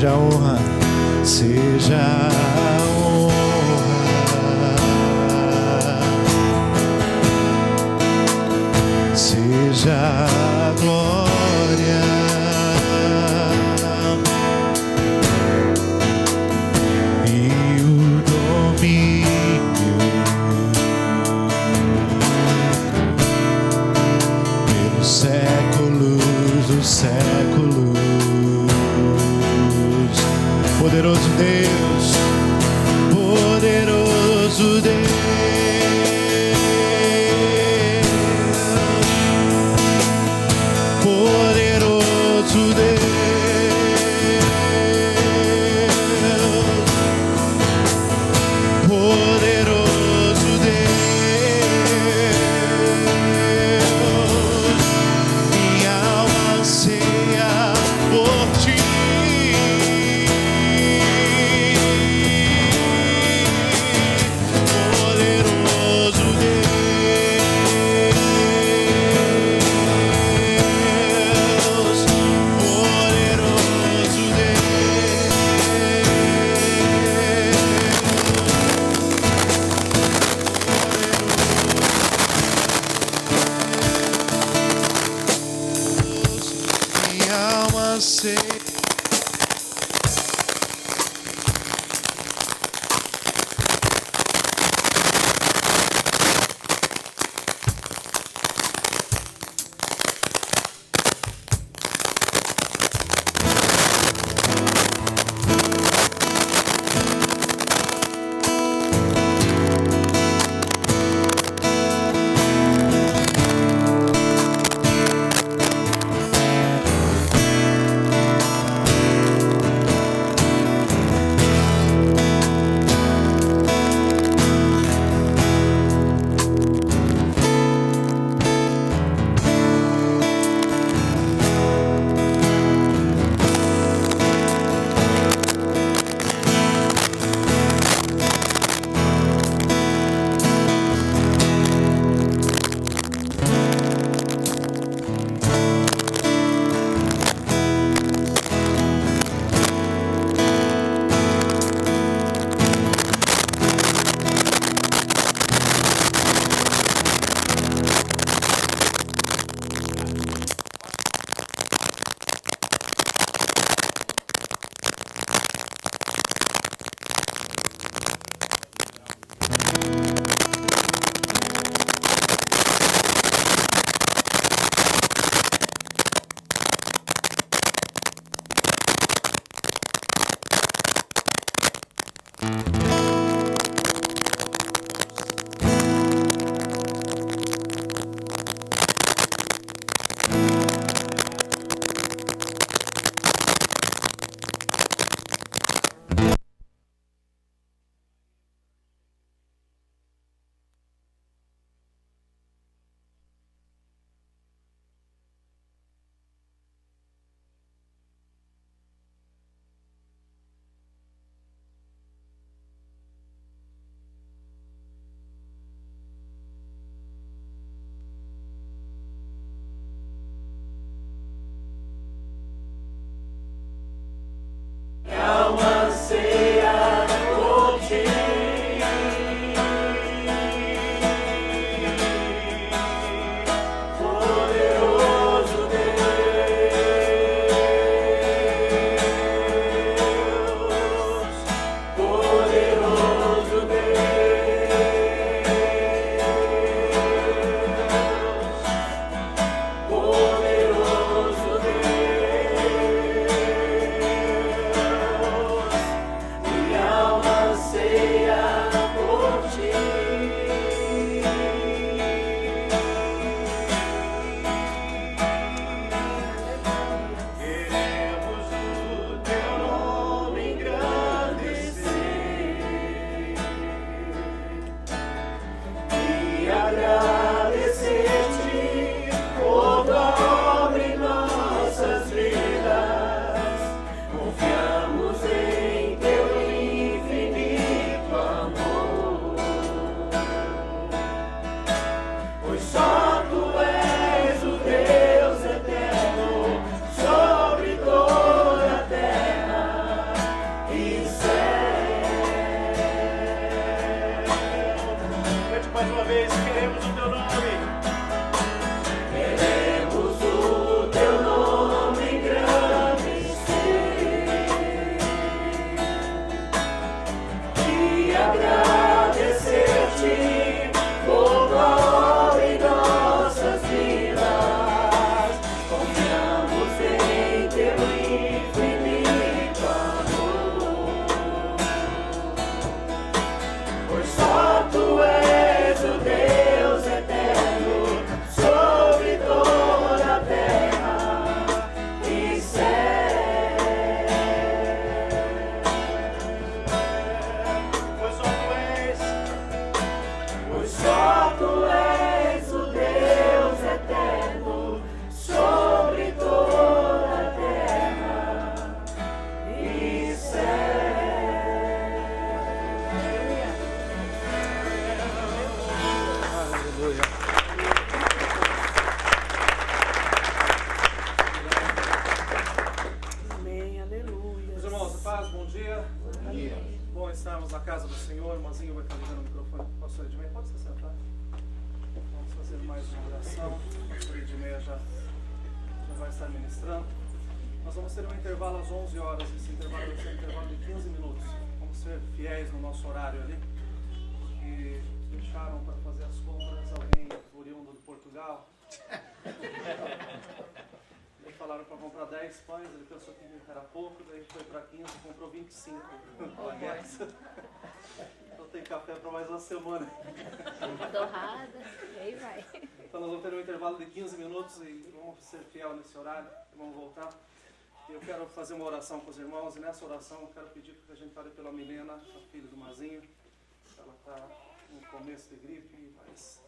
seja a honra, seja a honra, seja a glória, e o domínio pelos séculos dos séculos. Poderoso Deus, poderoso Deus, poderoso Deus, poderoso Deus, minha alma anseia por ti. dia. Bom estarmos na casa do Senhor. O irmãzinho vai estar ligando o microfone para o pastor Edmeia. Pode se sentar. Vamos fazer mais uma oração. O pastor Edmeia já vai estar ministrando. Nós vamos ter um intervalo às 11 horas. Esse intervalo vai ser um intervalo de 15 minutos. Vamos ser fiéis no nosso horário ali. E deixaram para fazer as compras alguém oriundo de Portugal. Falaram para comprar 10 pães, ele pensou que era pouco, daí foi para 15 e comprou 25. Então tem café para mais uma semana. Torrada, e aí vai. Então nós vamos ter um intervalo de 15 minutos e vamos ser fiel nesse horário, e vamos voltar. Eu quero fazer uma oração com os irmãos, e nessa oração eu quero pedir que a gente ore pela Milena, a filha do Mazinho. Ela está no começo de gripe, mas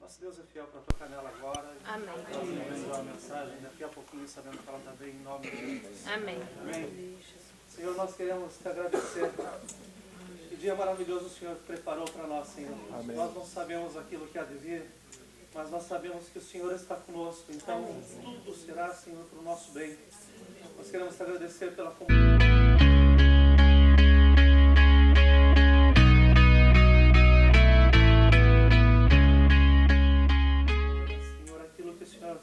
nosso Deus é fiel para tocar nela agora. Amém. Nós vamos enviar uma mensagem daqui a pouquinho, sabendo que ela está bem, em nome de Jesus. Amém. Amém. Senhor, nós queremos te agradecer. Que dia maravilhoso o Senhor preparou para nós, Senhor. Amém. Nós não sabemos aquilo que há de vir, mas nós sabemos que o Senhor está conosco. Então, tudo será, Senhor, para o nosso bem. Nós queremos te agradecer pela comunidade.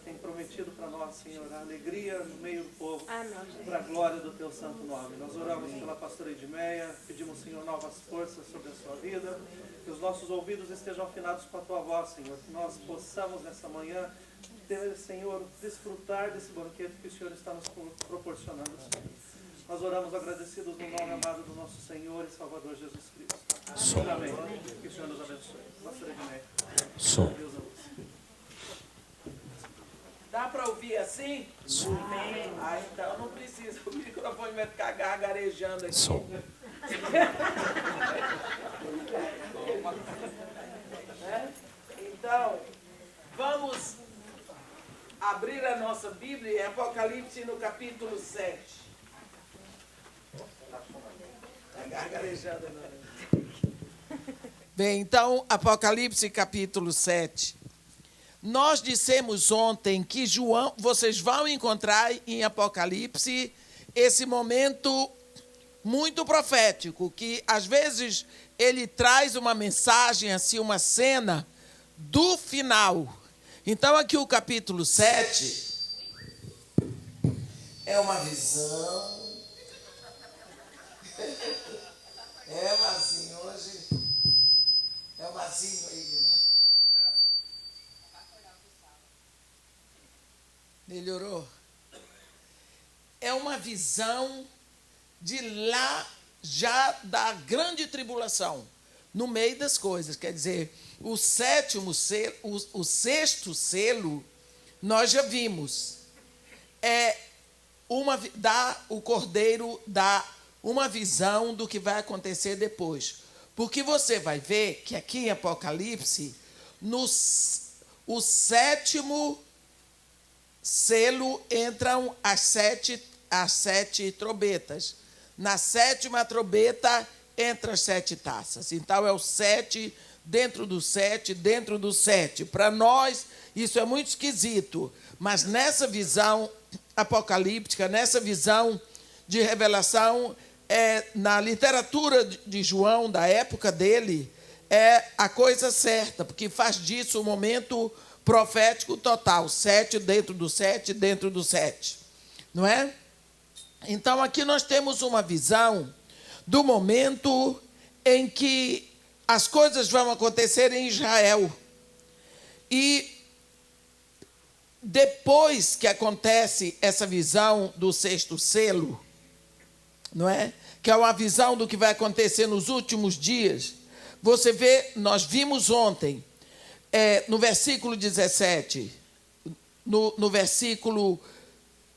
Tem prometido para nós, Senhor, a alegria no meio do povo, para a glória do Teu santo nome. Nós oramos pela pastora Edmeia, pedimos, Senhor, novas forças sobre a sua vida, que os nossos ouvidos estejam afinados com a Tua voz, Senhor, que nós possamos nessa manhã ter, Senhor, desfrutar desse banquete que o Senhor está nos proporcionando, Senhor. Nós oramos agradecidos no nome amado do nosso Senhor e Salvador Jesus Cristo. Amém. Que o Senhor nos abençoe. Pastora Edmeia. Deus a você. Dá para ouvir assim? Amém. Ah, então não precisa. O microfone vai ficar gargarejando aqui. Então, vamos abrir a nossa Bíblia em Apocalipse no capítulo 7. Está gargarejando. Bem, então, Apocalipse capítulo 7. Nós dissemos ontem que João, vocês vão encontrar em Apocalipse esse momento muito profético, que às vezes ele traz uma mensagem, assim, uma cena do final. Então aqui o capítulo 7 é uma visão. Mazinho, hoje é o Mazinho aí, né? Melhorou? É uma visão de lá já da grande tribulação, no meio das coisas. Quer dizer, o sétimo selo, o sexto selo, nós já vimos. O Cordeiro dá uma visão do que vai acontecer depois. Porque você vai ver que aqui em Apocalipse, o sétimo selo entram as sete trombetas. Na sétima trombeta entram as 7 taças. Então é o 7 dentro do 7, dentro do 7. Para nós isso é muito esquisito, mas nessa visão apocalíptica, nessa visão de revelação, na literatura de João, da época dele, é a coisa certa, porque faz disso um momento profético total, 7 dentro do 7, dentro do 7, não é? Então aqui nós temos uma visão do momento em que as coisas vão acontecer em Israel. E depois que acontece essa visão do sexto selo, não é? Que é uma visão do que vai acontecer nos últimos dias. Você vê, nós vimos ontem, no versículo 17, no versículo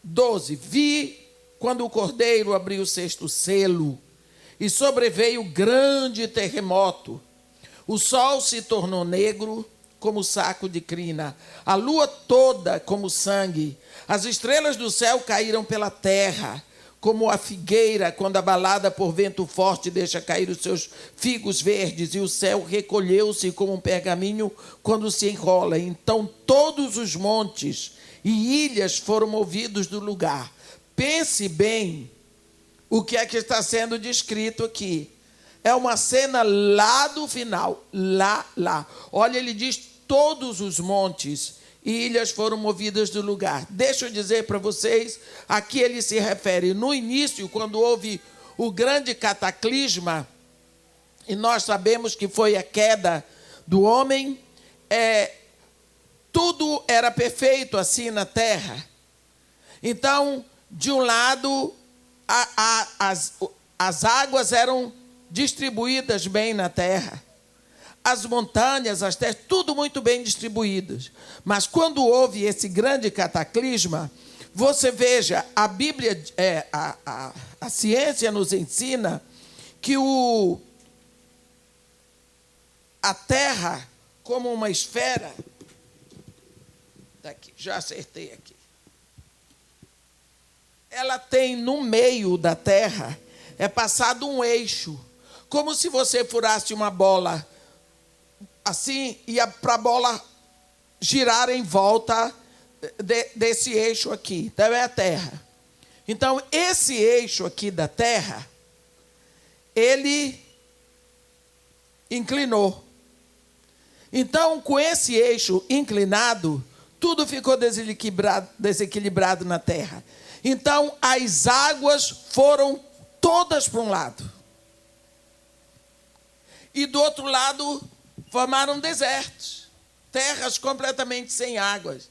12, vi quando o Cordeiro abriu o sexto selo e sobreveio grande terremoto. O sol se tornou negro como saco de crina, a lua toda como sangue, as estrelas do céu caíram pela terra, como a figueira, quando abalada por vento forte, deixa cair os seus figos verdes, e o céu recolheu-se como um pergaminho quando se enrola. Então todos os montes e ilhas foram movidos do lugar. Pense bem o que é que está sendo descrito aqui. É uma cena lá do final, lá. Olha, ele diz, todos os montes e ilhas foram movidas do lugar. Deixa eu dizer para vocês, aqui ele se refere no início, quando houve o grande cataclisma, e nós sabemos que foi a queda do homem, tudo era perfeito assim na terra. Então, de um lado, as águas eram distribuídas bem na terra. As montanhas, as terras, tudo muito bem distribuídas. Mas quando houve esse grande cataclisma, você veja, a Bíblia, a ciência nos ensina que a terra, como uma esfera, daqui, já acertei aqui, ela tem no meio da terra, passado um eixo, como se você furasse uma bola assim, e para a bola girar em volta desse eixo aqui. Então, é a terra. Então, esse eixo aqui da terra, ele inclinou. Então, com esse eixo inclinado, tudo ficou desequilibrado na terra. Então, as águas foram todas para um lado. E do outro lado, formaram desertos, terras completamente sem águas.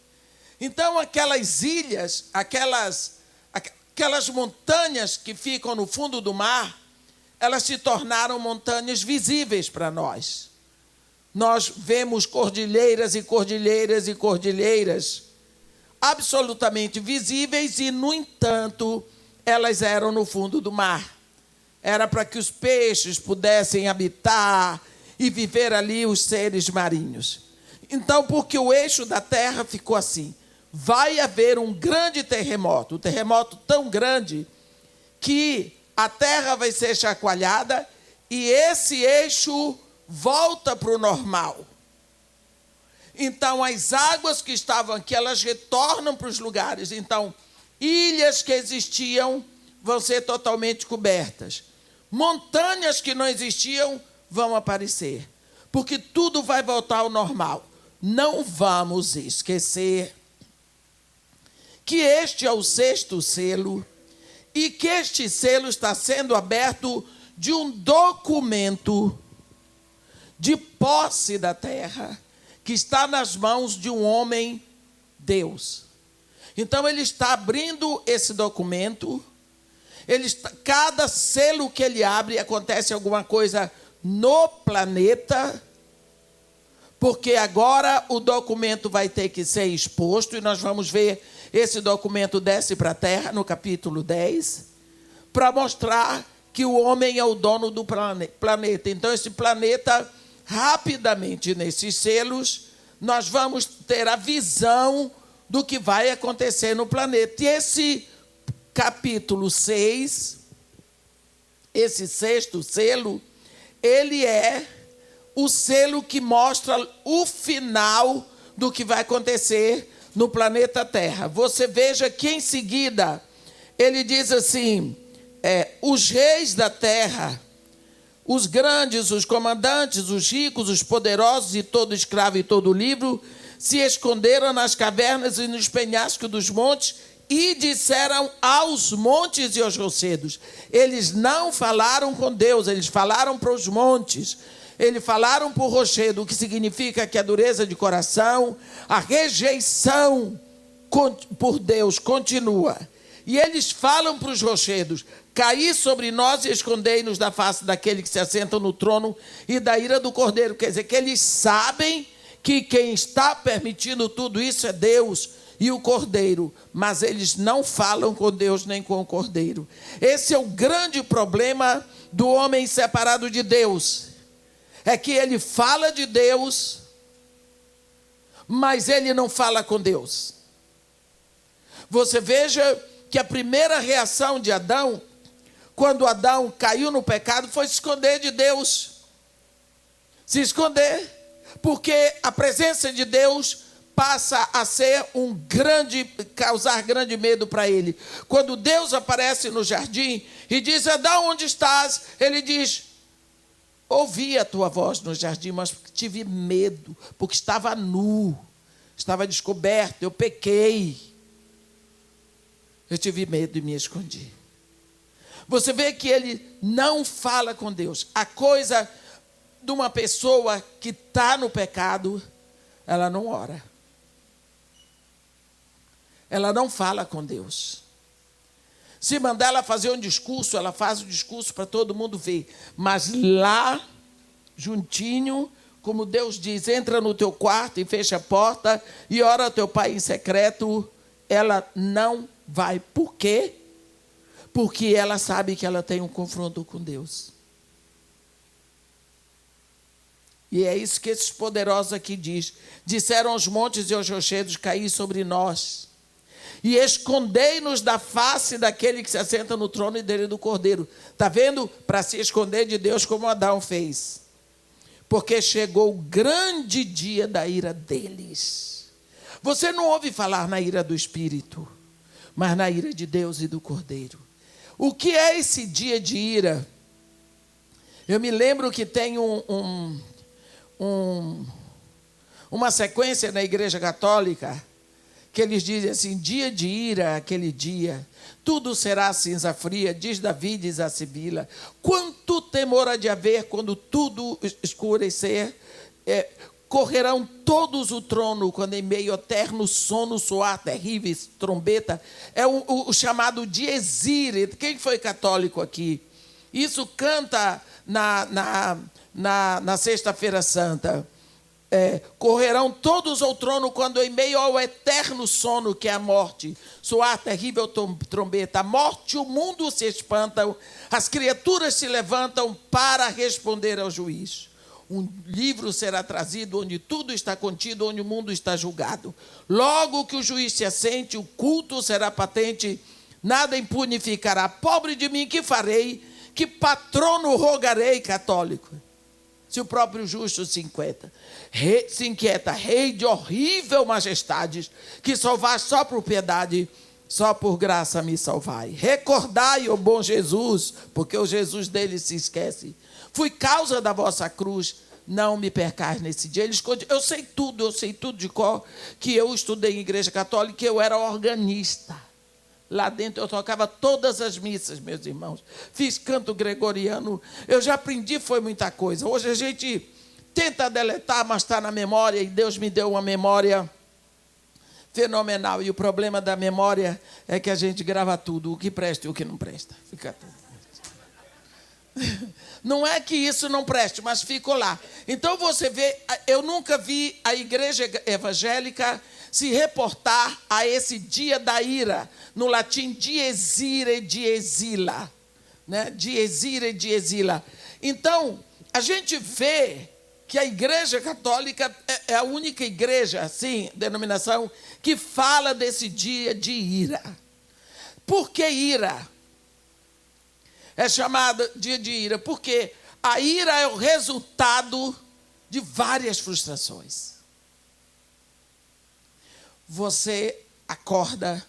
Então, aquelas ilhas, aquelas montanhas que ficam no fundo do mar, elas se tornaram montanhas visíveis para nós. Nós vemos cordilheiras e cordilheiras e cordilheiras absolutamente visíveis e, no entanto, elas eram no fundo do mar. Era para que os peixes pudessem habitar e viver ali, os seres marinhos. Então, porque o eixo da terra ficou assim, vai haver um grande terremoto, um terremoto tão grande que a terra vai ser chacoalhada e esse eixo volta para o normal. Então, as águas que estavam aqui, elas retornam para os lugares. Então, ilhas que existiam vão ser totalmente cobertas. Montanhas que não existiam vão aparecer. Porque tudo vai voltar ao normal. Não vamos esquecer que este é o 6º selo e que este selo está sendo aberto de um documento de posse da terra que está nas mãos de um homem, Deus. Então, ele está abrindo esse documento. Cada selo que ele abre, acontece alguma coisa no planeta, porque agora o documento vai ter que ser exposto, e nós vamos ver esse documento desce para a terra, no capítulo 10, para mostrar que o homem é o dono do planeta. Então, esse planeta, rapidamente, nesses selos, nós vamos ter a visão do que vai acontecer no planeta. E esse capítulo 6, esse 6º selo, ele é o selo que mostra o final do que vai acontecer no planeta Terra. Você veja que, em seguida, ele diz assim, os reis da terra, os grandes, os comandantes, os ricos, os poderosos e todo escravo e todo livre, se esconderam nas cavernas e nos penhascos dos montes e disseram aos montes e aos rochedos. Eles não falaram com Deus, eles falaram para os montes. Eles falaram para o rochedo, o que significa que a dureza de coração, a rejeição por Deus continua. E eles falam para os rochedos, caí sobre nós e escondei-nos da face daquele que se assenta no trono e da ira do Cordeiro. Quer dizer, que eles sabem que quem está permitindo tudo isso é Deus e o Cordeiro, mas eles não falam com Deus nem com o Cordeiro. Esse é o grande problema do homem separado de Deus. É que ele fala de Deus, mas ele não fala com Deus. Você veja que a primeira reação de Adão, quando Adão caiu no pecado, foi se esconder de Deus. Se esconder, porque a presença de Deus passa a ser causar grande medo para ele. Quando Deus aparece no jardim E diz: Adão, onde estás? Ele diz: ouvi a tua voz no jardim, mas tive medo, porque estava nu, estava descoberto, eu pequei. Eu tive medo e me escondi. Você vê que ele não fala com Deus. A coisa de uma pessoa que está no pecado, ela não ora. Ela não fala com Deus. Se mandar ela fazer um discurso, ela faz o discurso para todo mundo ver. Mas lá, juntinho, como Deus diz, entra no teu quarto e fecha a porta e ora ao teu pai em secreto, ela não vai. Por quê? Porque ela sabe que ela tem um confronto com Deus. E é isso que esses poderosos aqui diz. Disseram aos montes e aos rochedos: caí sobre nós. E escondei-nos da face daquele que se assenta no trono e dele do Cordeiro. Está vendo? Para se esconder de Deus, como Adão fez. Porque chegou o grande dia da ira deles. Você não ouve falar na ira do Espírito, mas na ira de Deus e do Cordeiro. O que é esse dia de ira? Eu me lembro que tem uma sequência na Igreja Católica, que eles dizem assim: dia de ira, aquele dia, tudo será cinza fria, diz Davi, diz a Sibila. Quanto temor há de haver quando tudo escurecer? Correrão todos o trono, quando em meio eterno sono soar terríveis trombeta. É o chamado Diezire. Quem foi católico aqui? Isso canta na Sexta-feira Santa. Correrão todos ao trono quando em meio ao eterno sono, que é a morte, soar terrível trombeta. A morte e o mundo se espantam, as criaturas se levantam para responder ao juiz. Um livro será trazido onde tudo está contido, onde o mundo está julgado. Logo que o juiz se assente, o culto será patente, nada impune ficará. Pobre de mim, que farei? Que patrono rogarei? Católico. Se o próprio justo se inquieta, rei de horrível majestade, que salvais só por piedade, só por graça me salvai. Recordai, ó bom Jesus, porque o Jesus dele se esquece. Fui causa da vossa cruz, não me percais nesse dia. Eu sei tudo de cor, que eu estudei em igreja católica, eu era organista. Lá dentro eu tocava todas as missas, meus irmãos. Fiz canto gregoriano. Eu já aprendi, foi muita coisa. Hoje a gente tenta deletar, mas está na memória. E Deus me deu uma memória fenomenal. E o problema da memória é que a gente grava tudo, o que presta e o que não presta. Fica tudo. Não é que isso não preste, mas ficou lá. Então você vê, eu nunca vi a igreja evangélica se reportar a esse dia da ira, no latim diezire, diezila, né? Diezire, diezila. Então, a gente vê que a igreja católica é a única igreja, assim, denominação, que fala desse dia de ira. Por que ira? É chamada dia de ira, porque a ira é o resultado de várias frustrações. Você acorda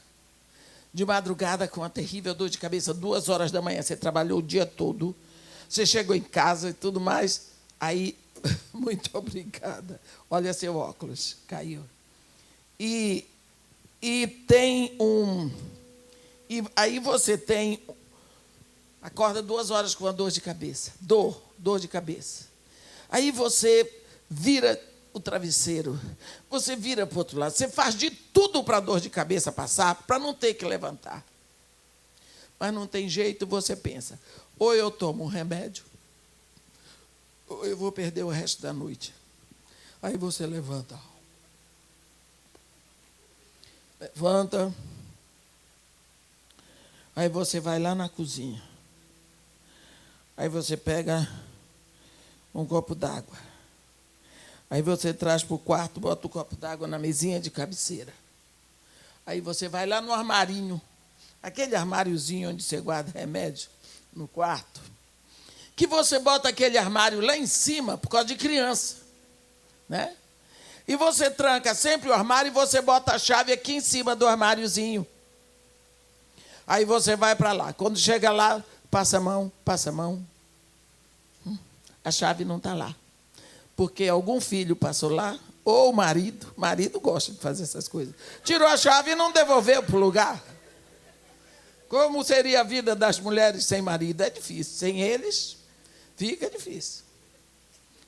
de madrugada com uma terrível dor de cabeça, 2 horas da manhã, você trabalhou o dia todo, você chegou em casa e tudo mais, aí, muito obrigada, olha seu óculos, caiu. E tem e aí você tem, acorda 2 horas com uma dor de cabeça, dor de cabeça. Aí você vira o travesseiro, você vira para o outro lado, você faz de tudo para a dor de cabeça passar, para não ter que levantar. Mas não tem jeito, você pensa, ou eu tomo um remédio, ou eu vou perder o resto da noite. Aí você levanta. Aí você vai lá na cozinha. Aí você pega um copo d'água. Aí você traz para o quarto, bota o copo d'água na mesinha de cabeceira. Aí você vai lá no armarinho, aquele armáriozinho onde você guarda remédio, no quarto, que você bota aquele armário lá em cima por causa de criança, né? E você tranca sempre o armário e você bota a chave aqui em cima do armáriozinho. Aí você vai para lá. Quando chega lá, Passa a mão, passa a mão. A chave não está lá. Porque algum filho passou lá, ou o marido gosta de fazer essas coisas. Tirou a chave e não devolveu para o lugar. Como seria a vida das mulheres sem marido? É difícil. Sem eles, fica difícil.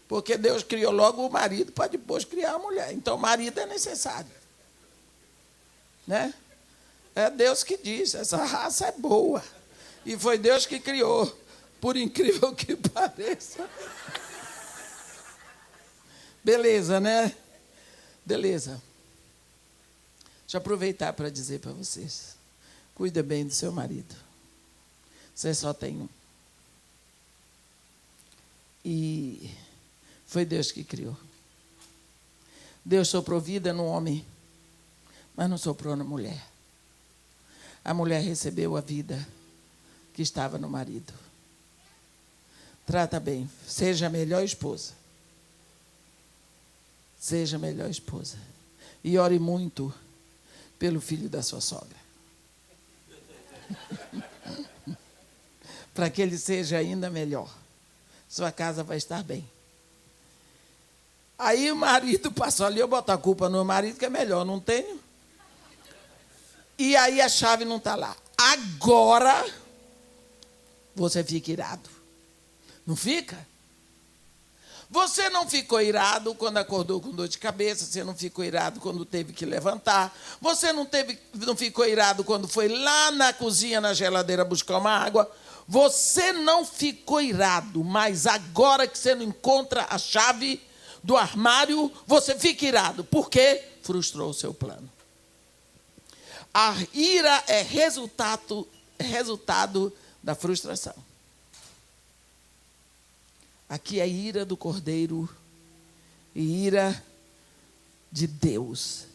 Porque Deus criou logo o marido para depois criar a mulher. Então, o marido é necessário. Né? É Deus que diz, essa raça é boa. E foi Deus que criou, por incrível que pareça. Beleza, né? Beleza. Deixa eu aproveitar para dizer para vocês. Cuida bem do seu marido. Você só tem um. E foi Deus que criou. Deus soprou vida no homem, mas não soprou na mulher. A mulher recebeu a vida que estava no marido. Trata bem. Seja a melhor esposa. Seja a melhor esposa. E ore muito pelo filho da sua sogra. Para que ele seja ainda melhor. Sua casa vai estar bem. Aí o marido passou ali, eu boto a culpa no marido, que é melhor, não tenho. E aí a chave não está lá. Agora, você fica irado. Não fica? Você não ficou irado quando acordou com dor de cabeça, você não ficou irado quando teve que levantar, você não ficou irado quando foi lá na cozinha, na geladeira, buscar uma água. Você não ficou irado, mas agora que você não encontra a chave do armário, você fica irado. Por quê? Frustrou o seu plano. A ira é resultado da frustração. Aqui é ira do Cordeiro e ira de Deus.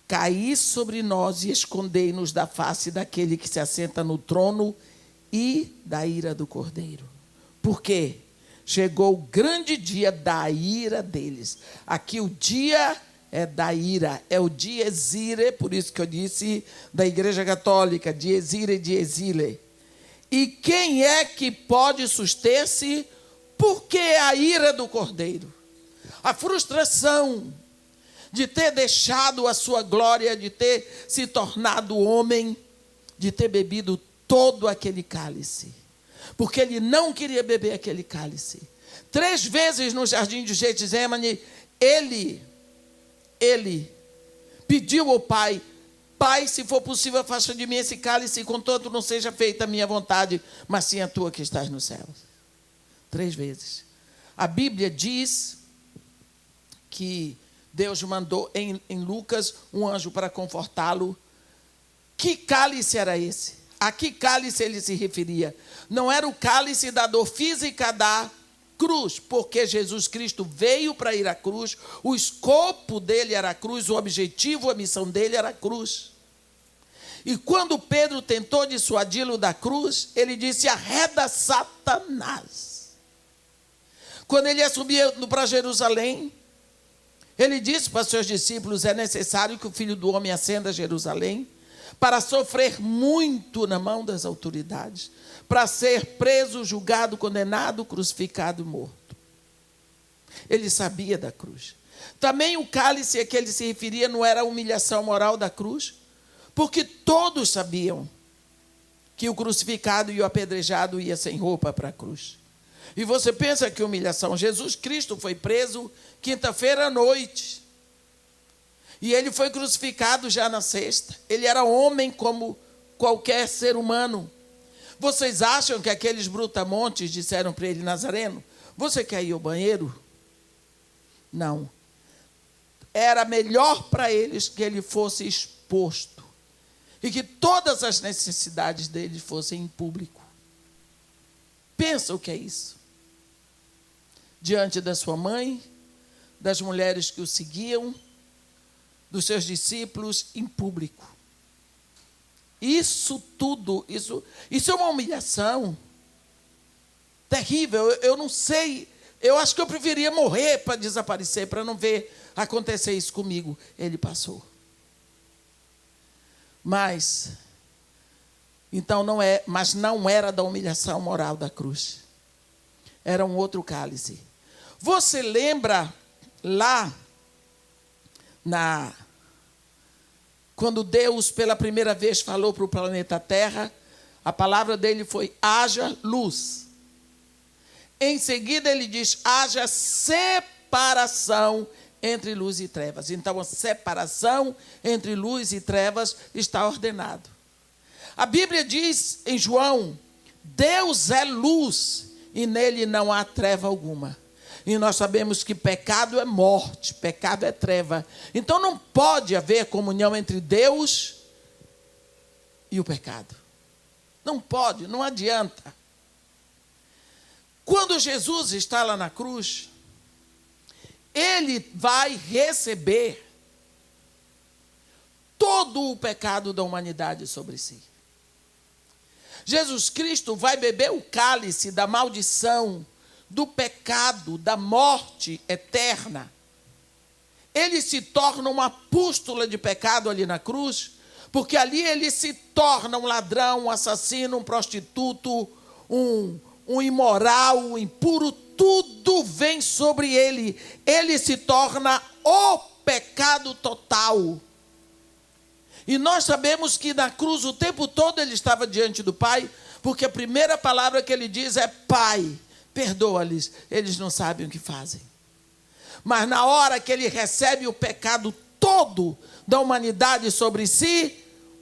Caí sobre nós e escondei-nos da face daquele que se assenta no trono e da ira do Cordeiro. Por quê? Chegou o grande dia da ira deles. Aqui o dia é da ira, é o dies irae, por isso que eu disse da Igreja Católica, dies irae, dies irae. E quem é que pode suster-se? Porque a ira do Cordeiro, a frustração de ter deixado a sua glória, de ter se tornado homem, de ter bebido todo aquele cálice. Porque ele não queria beber aquele cálice. 3 vezes no jardim de Getsemane, ele pediu ao Pai: Pai, se for possível, afasta de mim esse cálice, contanto não seja feita a minha vontade, mas sim a tua que estás nos céus. 3 vezes. A Bíblia diz que Deus mandou em Lucas um anjo para confortá-lo. Que cálice era esse? A que cálice ele se referia? Não era o cálice da dor física da cruz, porque Jesus Cristo veio para ir à cruz, o escopo dele era a cruz, o objetivo, a missão dele era a cruz. E quando Pedro tentou dissuadi-lo da cruz, ele disse: arreda Satanás. Quando ele ia subir para Jerusalém, ele disse para os seus discípulos: é necessário que o Filho do Homem ascenda a Jerusalém para sofrer muito na mão das autoridades, para ser preso, julgado, condenado, crucificado e morto. Ele sabia da cruz. Também o cálice a que ele se referia não era a humilhação moral da cruz, porque todos sabiam que o crucificado e o apedrejado ia sem roupa para a cruz. E você pensa que humilhação? Jesus Cristo foi preso quinta-feira à noite. E ele foi crucificado já na sexta. Ele era homem como qualquer ser humano. Vocês acham que aqueles brutamontes disseram para ele: Nazareno, você quer ir ao banheiro? Não. Era melhor para eles que ele fosse exposto e que todas as necessidades dele fossem em público. Pensa o que é isso. Diante da sua mãe, das mulheres que o seguiam, dos seus discípulos, em público. Isso tudo, isso é uma humilhação terrível. Eu não sei, eu acho que eu preferia morrer para desaparecer, para não ver acontecer isso comigo. Ele passou. Mas Então mas não era da humilhação moral da cruz. Era um outro cálice. Você lembra lá quando Deus pela primeira vez falou para o planeta Terra, a palavra dele foi: haja luz. Em seguida ele diz: haja separação entre luz e trevas. Então a separação entre luz e trevas está ordenado. A Bíblia diz em João: Deus é luz e nele não há treva alguma. E nós sabemos que pecado é morte, pecado é treva. Então não pode haver comunhão entre Deus e o pecado. Não pode, não adianta. Quando Jesus está lá na cruz, ele vai receber todo o pecado da humanidade sobre si. Jesus Cristo vai beber o cálice da maldição, do pecado, da morte eterna. Ele se torna uma pústula de pecado ali na cruz, porque ali ele se torna um ladrão, um assassino, um prostituto, um imoral, um impuro, tudo vem sobre ele. Ele se torna o pecado total. E nós sabemos que na cruz o tempo todo ele estava diante do Pai, porque a primeira palavra que ele diz é: Pai, perdoa-lhes, eles não sabem o que fazem. Mas na hora que ele recebe o pecado todo da humanidade sobre si,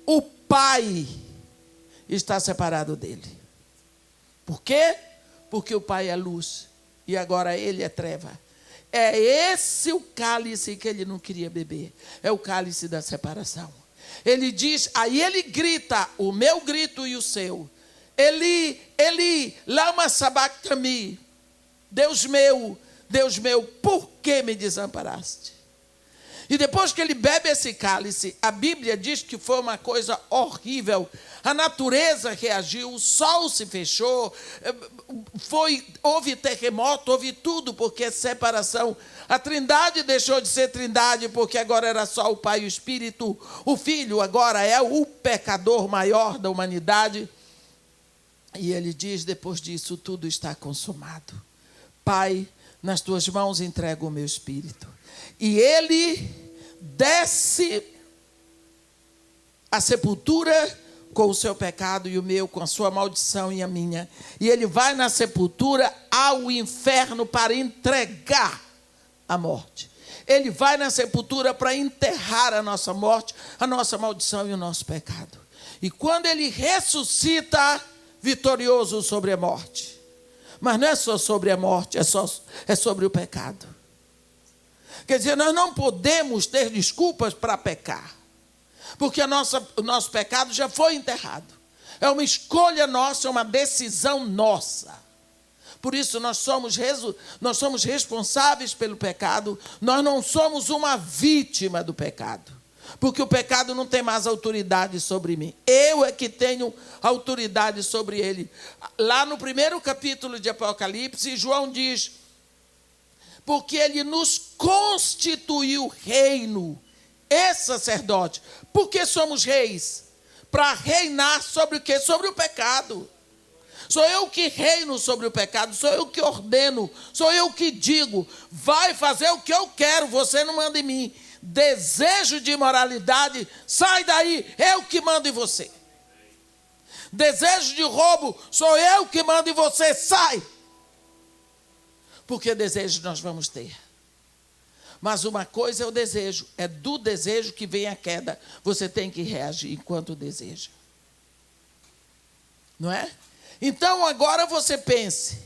o Pai está separado dele. Por quê? Porque o Pai é luz e agora ele é treva. É esse o cálice que ele não queria beber. É o cálice da separação. Ele diz, aí ele grita, o meu grito e o seu: Eli, Eli, lama sabachthani. Deus meu, por que me desamparaste? E depois que ele bebe esse cálice, a Bíblia diz que foi uma coisa horrível. A natureza reagiu, o sol se fechou, houve terremoto, houve tudo, porque separação. A Trindade deixou de ser Trindade, porque agora era só o Pai e o Espírito. O Filho agora é o pecador maior da humanidade. E ele diz, depois disso, tudo está consumado. Pai, nas tuas mãos entrego o meu espírito. E ele desce à sepultura com o seu pecado e o meu, com a sua maldição e a minha. E ele vai na sepultura ao inferno para entregar a morte. Ele vai na sepultura para enterrar a nossa morte, a nossa maldição e o nosso pecado. E quando ele ressuscita, vitorioso sobre a morte. Mas não é só sobre a morte, é sobre o pecado. Quer dizer, nós não podemos ter desculpas para pecar, porque o nosso pecado já foi enterrado. É uma escolha nossa, é uma decisão nossa. Por isso nós somos responsáveis pelo pecado, nós não somos uma vítima do pecado. Porque o pecado não tem mais autoridade sobre mim. Eu é que tenho autoridade sobre ele. Lá no primeiro capítulo de Apocalipse, João diz: porque ele nos constituiu reino e sacerdote. Por que somos reis? Para reinar sobre o quê? Sobre o pecado. Sou eu que reino sobre o pecado, sou eu que ordeno, sou eu que digo: vai fazer o que eu quero, você não manda em mim. Desejo de imoralidade, sai daí, eu que mando em você. Desejo de roubo, sou eu que mando em você, sai. Porque desejo nós vamos ter. Mas uma coisa é o desejo, é do desejo que vem a queda. Você tem que reagir enquanto deseja. Não é? Então agora você pense,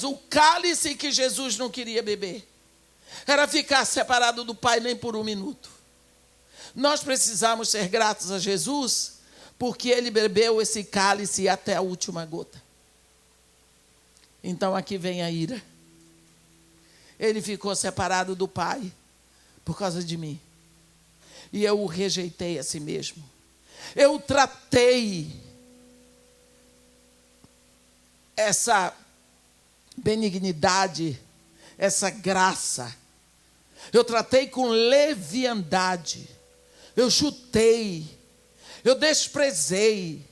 o cálice que Jesus não queria beber era ficar separado do Pai nem por um minuto. Nós precisamos ser gratos a Jesus, porque ele bebeu esse cálice até a última gota. Então aqui vem a ira. Ele ficou separado do Pai por causa de mim. E eu o rejeitei a si mesmo. Eu tratei essa benignidade, essa graça, eu tratei com leviandade, eu chutei, eu desprezei,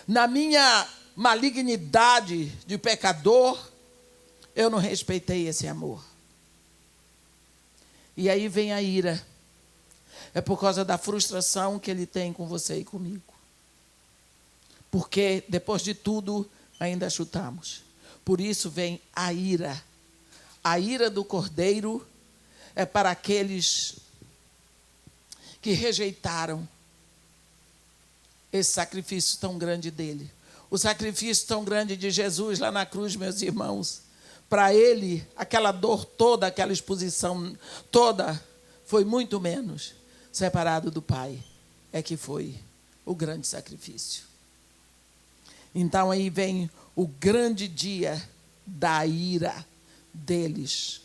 na minha malignidade de pecador, eu não respeitei esse amor. E aí vem a ira. É por causa da frustração que ele tem com você e comigo. Porque, depois de tudo, ainda chutamos. Por isso vem a ira. A ira do Cordeiro é para aqueles que rejeitaram esse sacrifício tão grande dele. O sacrifício tão grande de Jesus lá na cruz, meus irmãos. Para ele, aquela dor toda, aquela exposição toda, foi muito menos. Separado do Pai, é que foi o grande sacrifício. Então aí vem o grande dia da ira deles.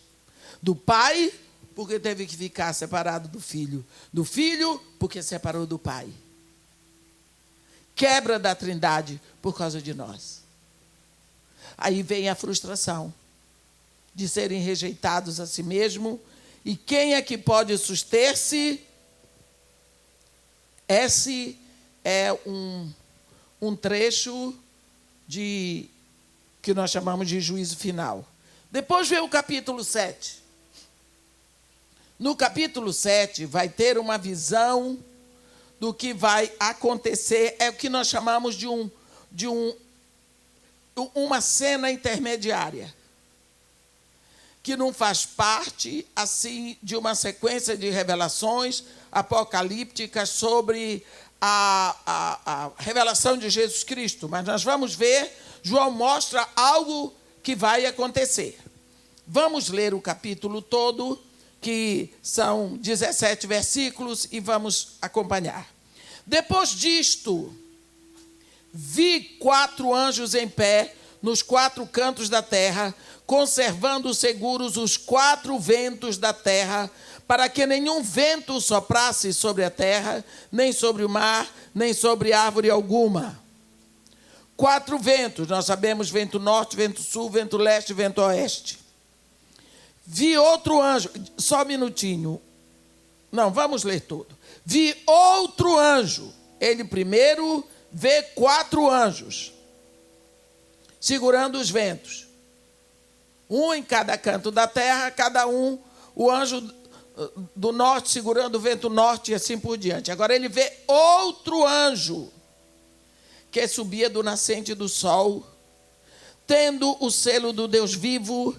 Do Pai, porque teve que ficar separado do Filho. Do Filho, porque separou do Pai. Quebra da Trindade por causa de nós. Aí vem a frustração de serem rejeitados a si mesmo. E quem é que pode suster-se? Esse é um trecho que nós chamamos de juízo final. Depois vem o capítulo 7. No capítulo 7 vai ter uma visão do que vai acontecer. É o que nós chamamos de uma cena intermediária, que não faz parte, assim, de uma sequência de revelações apocalípticas sobre a revelação de Jesus Cristo. Mas nós vamos ver, João mostra algo que vai acontecer. Vamos ler o capítulo todo, que são 17 versículos, e vamos acompanhar. Depois disto, vi 4 anjos em pé nos 4 cantos da terra, conservando seguros os 4 ventos da terra, para que nenhum vento soprasse sobre a terra, nem sobre o mar, nem sobre árvore alguma. 4 ventos, nós sabemos: vento norte, vento sul, vento leste, vento oeste. Vi outro anjo, só um minutinho, não, vamos ler tudo. Vi outro anjo, ele primeiro vê 4 anjos, segurando os ventos. Um em cada canto da terra, cada um, o anjo do norte segurando o vento norte e assim por diante. Agora ele vê outro anjo, que subia do nascente do sol, tendo o selo do Deus vivo,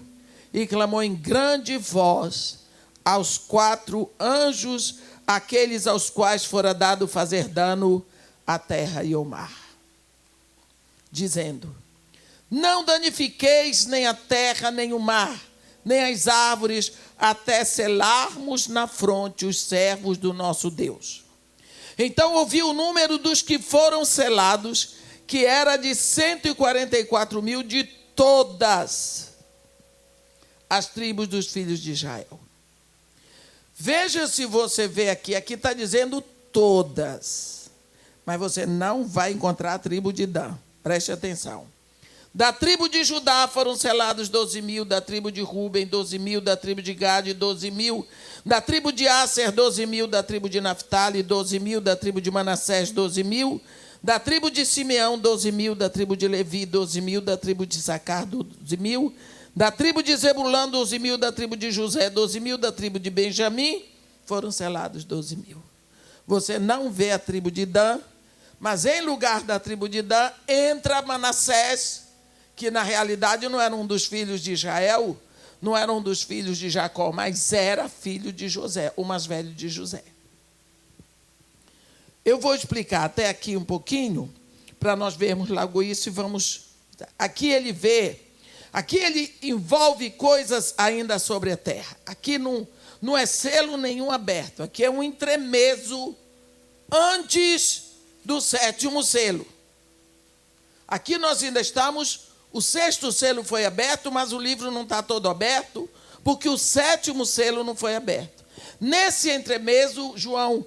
e clamou em grande voz aos 4 anjos, aqueles aos quais fora dado fazer dano à terra e ao mar, dizendo: não danifiqueis nem a terra, nem o mar, nem as árvores, até selarmos na fronte os servos do nosso Deus. Então ouvi o número dos que foram selados, que era de 144.000 de todas as tribos dos filhos de Israel. Veja se você vê aqui está dizendo todas, mas você não vai encontrar a tribo de Dan. Preste atenção. Da tribo de Judá foram selados 12.000, da tribo de Ruben 12.000, da tribo de Gade 12.000, da tribo de Aser 12.000, da tribo de Naftali 12.000, da tribo de Manassés 12.000, da tribo de Simeão 12.000, da tribo de Levi 12.000, da tribo de Issacar 12.000, da tribo de Zebulão 12.000, da tribo de José 12.000, da tribo de Benjamim foram selados 12.000. Você não vê a tribo de Dan, mas em lugar da tribo de Dan entra Manassés, que na realidade não era um dos filhos de Israel, não era um dos filhos de Jacó, mas era filho de José, o mais velho de José. Eu vou explicar até aqui um pouquinho, para nós vermos logo isso, e vamos... Aqui ele envolve coisas ainda sobre a terra. Aqui não é selo nenhum aberto, aqui é um entremeso antes do 7º selo. Aqui nós ainda estamos... O 6º selo foi aberto, mas o livro não está todo aberto, porque o 7º selo não foi aberto. Nesse entremeso, João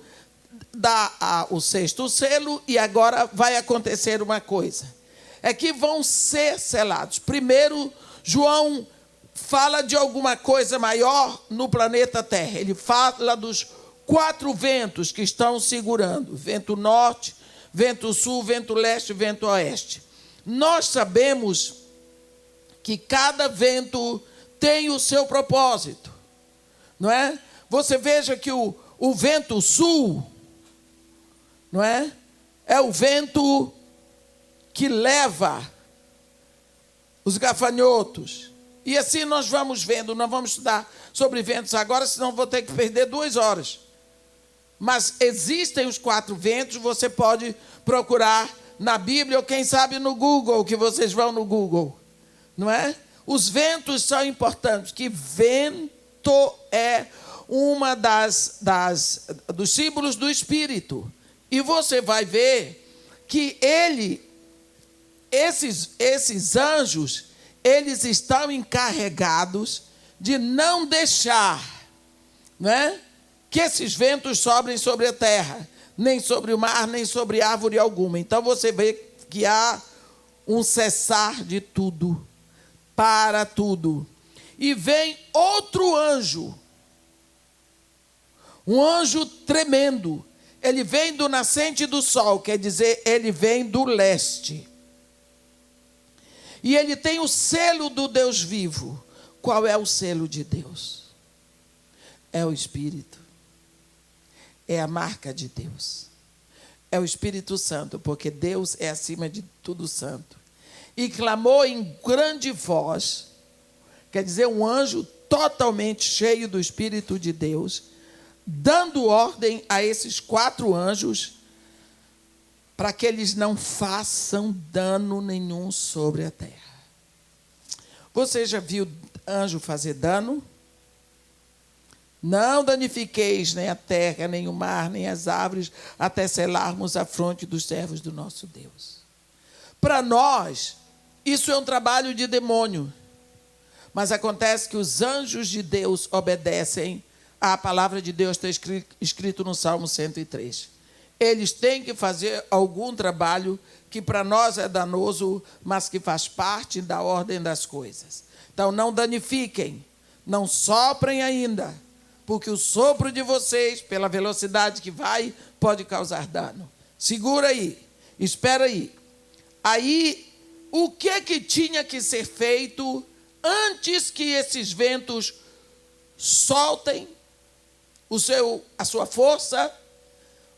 dá o 6º selo, e agora vai acontecer uma coisa. É que vão ser selados. Primeiro, João fala de alguma coisa maior no planeta Terra. Ele fala dos 4 ventos que estão segurando. Vento norte, vento sul, vento leste, vento oeste. Nós sabemos que cada vento tem o seu propósito, não é? Você veja que o vento sul, não é? É o vento que leva os gafanhotos. E assim nós vamos vendo, nós vamos estudar sobre ventos agora, senão vou ter que perder 2 horas. Mas existem os 4 ventos, você pode procurar na Bíblia ou quem sabe no Google, que vocês vão no Google, não é? Os ventos são importantes, que vento é uma dos símbolos do Espírito. E você vai ver que esses anjos, eles estão encarregados de não deixar, né, que esses ventos sobrem sobre a terra, nem sobre o mar, nem sobre árvore alguma. Então você vê que há um cessar de tudo, para tudo. E vem outro anjo, um anjo tremendo. Ele vem do nascente do sol, quer dizer, ele vem do leste. E ele tem o selo do Deus vivo. Qual é o selo de Deus? É o Espírito. É a marca de Deus. É o Espírito Santo, porque Deus é acima de tudo santo. E clamou em grande voz, quer dizer, um anjo totalmente cheio do Espírito de Deus, dando ordem a esses 4 anjos para que eles não façam dano nenhum sobre a terra. Você já viu anjo fazer dano? Não danifiqueis nem a terra, nem o mar, nem as árvores, até selarmos a fronte dos servos do nosso Deus. Para nós, isso é um trabalho de demônio. Mas acontece que os anjos de Deus obedecem à palavra de Deus, está escrito no Salmo 103. Eles têm que fazer algum trabalho que para nós é danoso, mas que faz parte da ordem das coisas. Então não danifiquem, não soprem ainda, porque o sopro de vocês, pela velocidade que vai, pode causar dano. Segura aí, espera aí. Aí, o que tinha que ser feito antes que esses ventos soltem a sua força?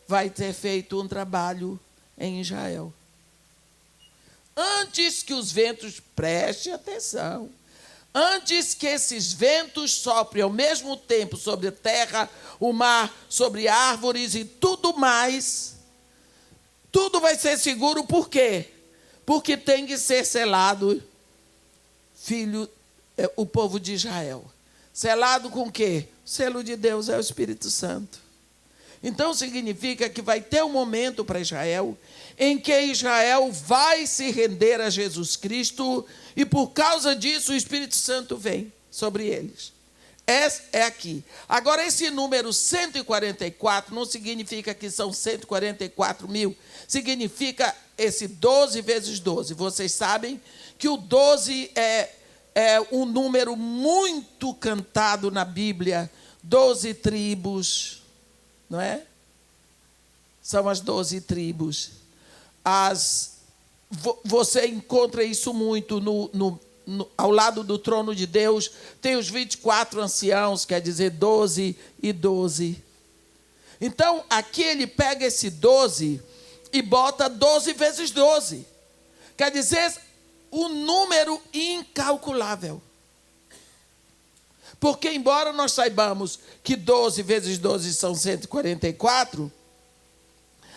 Vai ter feito um trabalho em Israel. Antes que os ventos, preste atenção, antes que esses ventos soprem ao mesmo tempo sobre a terra, o mar, sobre árvores e tudo mais, tudo vai ser seguro. Por quê? Porque tem que ser selado o povo de Israel. Selado com o quê? O selo de Deus é o Espírito Santo. Então significa que vai ter um momento para Israel em que Israel vai se render a Jesus Cristo, e por causa disso o Espírito Santo vem sobre eles. É aqui. Agora, esse número 144 não significa que são 144 mil, significa esse 12 vezes 12. Vocês sabem que o 12 é um número muito cantado na Bíblia. 12 tribos, não é? São as 12 tribos. Você encontra isso muito ao lado do trono de Deus. Tem os 24 anciãos, quer dizer 12 e 12. Então, aqui ele pega esse 12 e bota 12 vezes 12. Quer dizer, um número incalculável. Porque, embora nós saibamos que 12 vezes 12 são 144,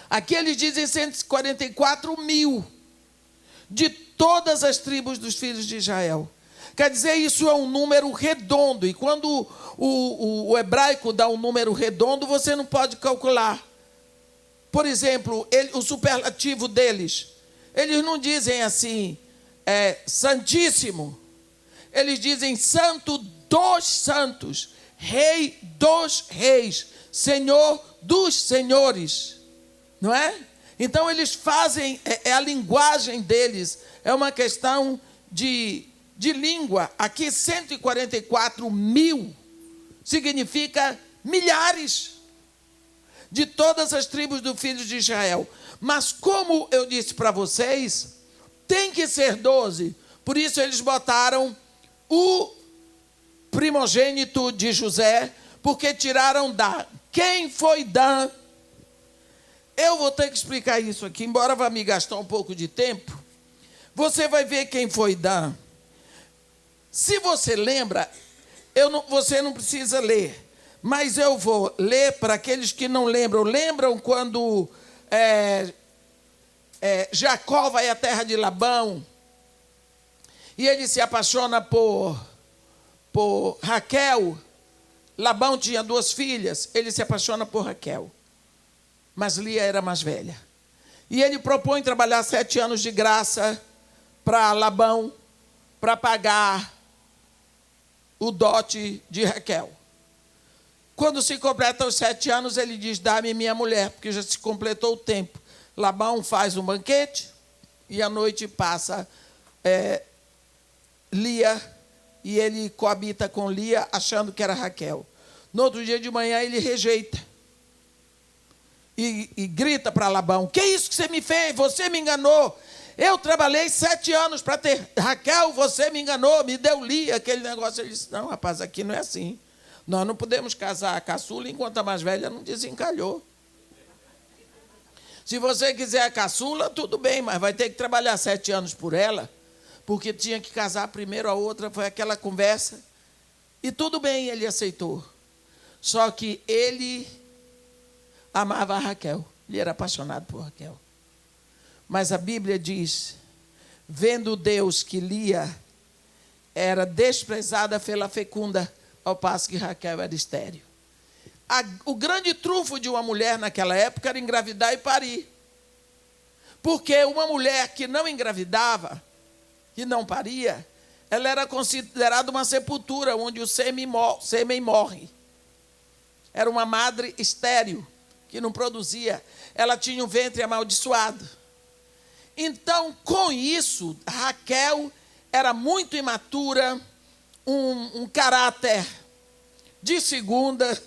aqui eles dizem 144 mil, de todas as tribos dos filhos de Israel. Quer dizer, isso é um número redondo, e quando o hebraico dá um número redondo, você não pode calcular. Por exemplo, o superlativo deles, eles não dizem assim, santíssimo, eles dizem santo dos santos, rei dos reis, senhor dos senhores, não é? Então eles fazem, a linguagem deles, é uma questão de língua. Aqui 144 mil significa milhares. de todas as tribos dos filhos de Israel. Mas como eu disse para vocês, tem que ser 12. Por isso eles botaram o primogênito de José, porque tiraram Dan. Quem foi Dan? Eu vou ter que explicar isso aqui, embora vá me gastar um pouco de tempo. Você vai ver quem foi Dan. Se você lembra, você não precisa ler, mas eu vou ler para aqueles que não lembram. Lembram quando Jacó vai à terra de Labão e ele se apaixona por Raquel? Labão tinha 2 filhas, ele se apaixona por Raquel, mas Lia era mais velha. E ele propõe trabalhar 7 anos de graça para Labão, para pagar o dote de Raquel. Quando se completam os 7 anos, ele diz: dá-me minha mulher, porque já se completou o tempo. Labão faz um banquete e à noite passa Lia, e ele coabita com Lia, achando que era Raquel. No outro dia de manhã, ele rejeita e grita para Labão: que isso que você me fez? Você me enganou. Eu trabalhei 7 anos para ter Raquel, você me enganou, me deu Lia, aquele negócio. Ele disse: não, rapaz, aqui não é assim. Nós não podemos casar a caçula enquanto a mais velha não desencalhou. Se você quiser a caçula, tudo bem, mas vai ter que trabalhar 7 anos por ela, porque tinha que casar primeiro a outra. Foi aquela conversa. E tudo bem, ele aceitou. Só que ele amava a Raquel. Ele era apaixonado por Raquel. Mas a Bíblia diz: vendo Deus que Lia era desprezada pela fecunda, ao passo que Raquel era estéril. O grande trunfo de uma mulher naquela época era engravidar e parir. Porque uma mulher que não engravidava, que não paria, ela era considerada uma sepultura, onde o sêmen morre. Era uma madre estéril, que não produzia. Ela tinha um ventre amaldiçoado. Então, com isso, Raquel era muito imatura, um caráter de segunda,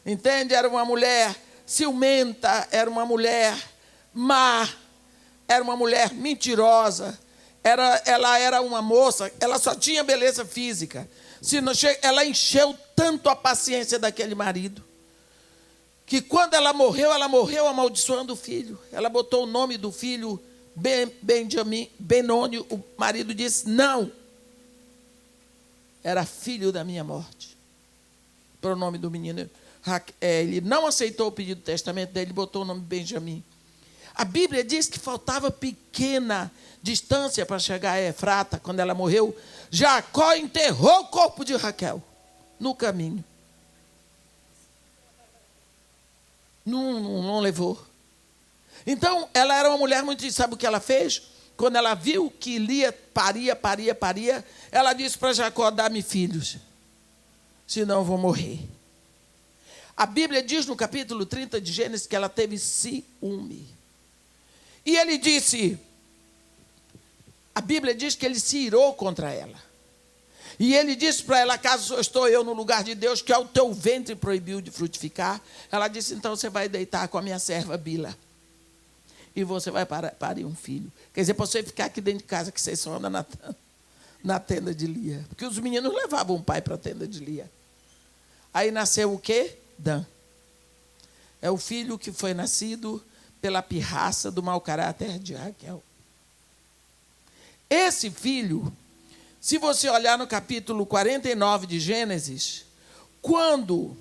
entende? Era uma mulher ciumenta, era uma mulher má, era uma mulher mentirosa, ela era uma moça, ela só tinha beleza física. Ela encheu tanto a paciência daquele marido, que quando ela morreu amaldiçoando o filho. Ela botou o nome do filho Benoni. O marido disse: não, era filho da minha morte. Para o nome do menino. Ele não aceitou o pedido do testamento dele, botou o nome Benjamim. A Bíblia diz que faltava pequena distância para chegar a Efrata. Quando ela morreu, Jacó enterrou o corpo de Raquel no caminho. Não levou. Então, ela era uma mulher muito... Sabe o que ela fez? Quando ela viu que Lia paria, ela disse para Jacó: dá-me filhos, senão eu vou morrer. A Bíblia diz no capítulo 30 de Gênesis que ela teve ciúme. E ele disse... A Bíblia diz que ele se irou contra ela. E ele disse para ela: acaso estou eu no lugar de Deus, que ao teu ventre proibiu de frutificar? Ela disse: então você vai deitar com a minha serva Bila, e você vai parir um filho. Quer dizer, para você ficar aqui dentro de casa, que vocês só andam na tenda de Lia. Porque os meninos levavam o pai para a tenda de Lia. Aí nasceu o quê? Dan. É o filho que foi nascido pela pirraça do mau caráter de Raquel. Esse filho, se você olhar no capítulo 49 de Gênesis, quando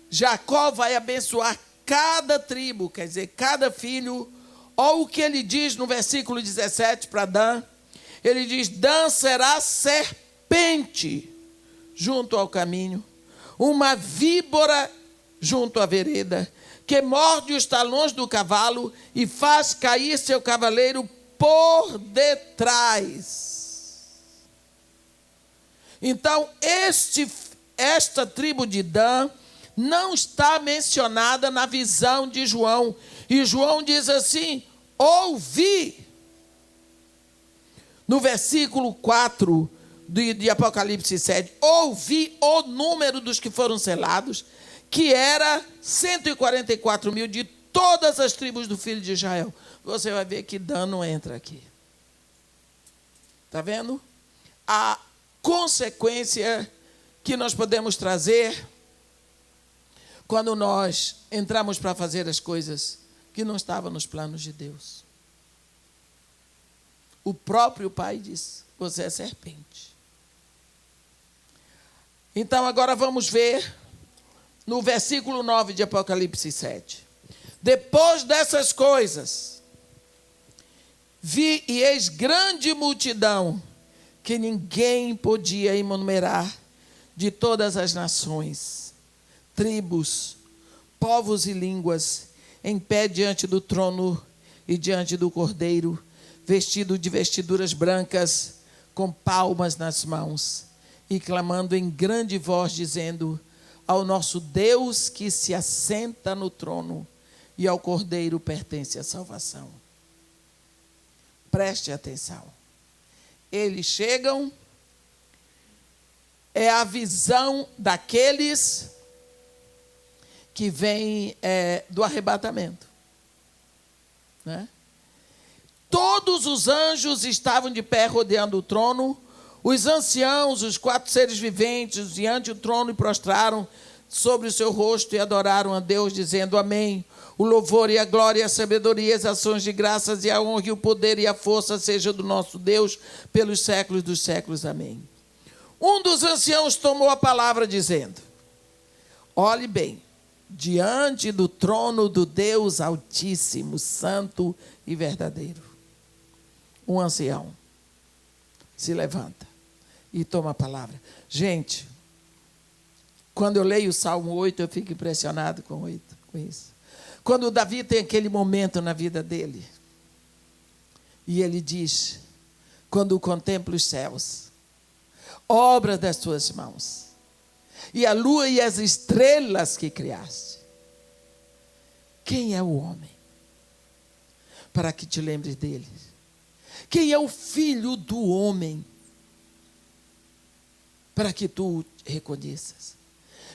Jacó vai abençoar cada tribo, quer dizer, cada filho, olha o que ele diz no versículo 17 para Dan. Ele diz: Dan será serpente junto ao caminho, uma víbora junto à vereda, que morde os talões do cavalo e faz cair seu cavaleiro por detrás. Então, esta tribo de Dan não está mencionada na visão de João. E João diz assim: ouvi. No versículo 4 de Apocalipse 7, ouvi o número dos que foram selados, que era 144 mil de todas as tribos do filho de Israel. Você vai ver que Dan não entra aqui. Está vendo? A consequência que nós podemos trazer quando nós entramos para fazer as coisas que não estavam nos planos de Deus. O próprio pai disse: você é serpente. Então agora vamos ver no versículo 9 de Apocalipse 7. Depois dessas coisas, vi e eis grande multidão, que ninguém podia enumerar, de todas as nações, tribos, povos e línguas, em pé diante do trono e diante do Cordeiro, vestido de vestiduras brancas, com palmas nas mãos, e clamando em grande voz, dizendo: ao nosso Deus que se assenta no trono e ao Cordeiro pertence a salvação. Preste atenção. Eles chegam, é a visão daqueles que vêm do arrebatamento, né? Todos os anjos estavam de pé rodeando o trono, os anciãos, os 4 seres viventes, diante do trono, e prostraram sobre o seu rosto e adoraram a Deus, dizendo: amém. O louvor e a glória e a sabedoria, as ações de graças e a honra e o poder e a força seja do nosso Deus pelos séculos dos séculos. Amém. Um dos anciãos tomou a palavra dizendo: olhe bem, diante do trono do Deus Altíssimo, Santo e Verdadeiro. Um ancião se levanta e toma a palavra. Gente, quando eu leio o Salmo 8, eu fico impressionado com isso. Quando Davi tem aquele momento na vida dele, e ele diz: quando contemplo os céus, obra das tuas mãos, e a lua e as estrelas que criaste, quem é o homem para que te lembres dele? Quem é o filho do homem para que tu reconheças?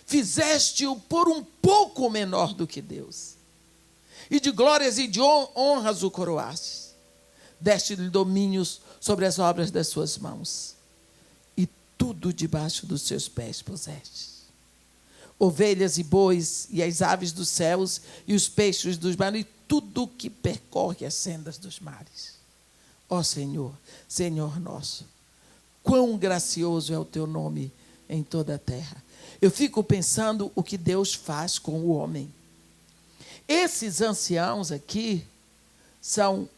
Fizeste-o por um pouco menor do que Deus, e de glórias e de honras o coroaste. Deste-lhe domínios sobre as obras das suas mãos, e tudo debaixo dos seus pés puseste. Ovelhas e bois, e as aves dos céus, e os peixes dos mares, e tudo que percorre as sendas dos mares. Ó Senhor, Senhor nosso, quão gracioso é o teu nome em toda a terra. Eu fico pensando o que Deus faz com o homem. Esses anciãos aqui são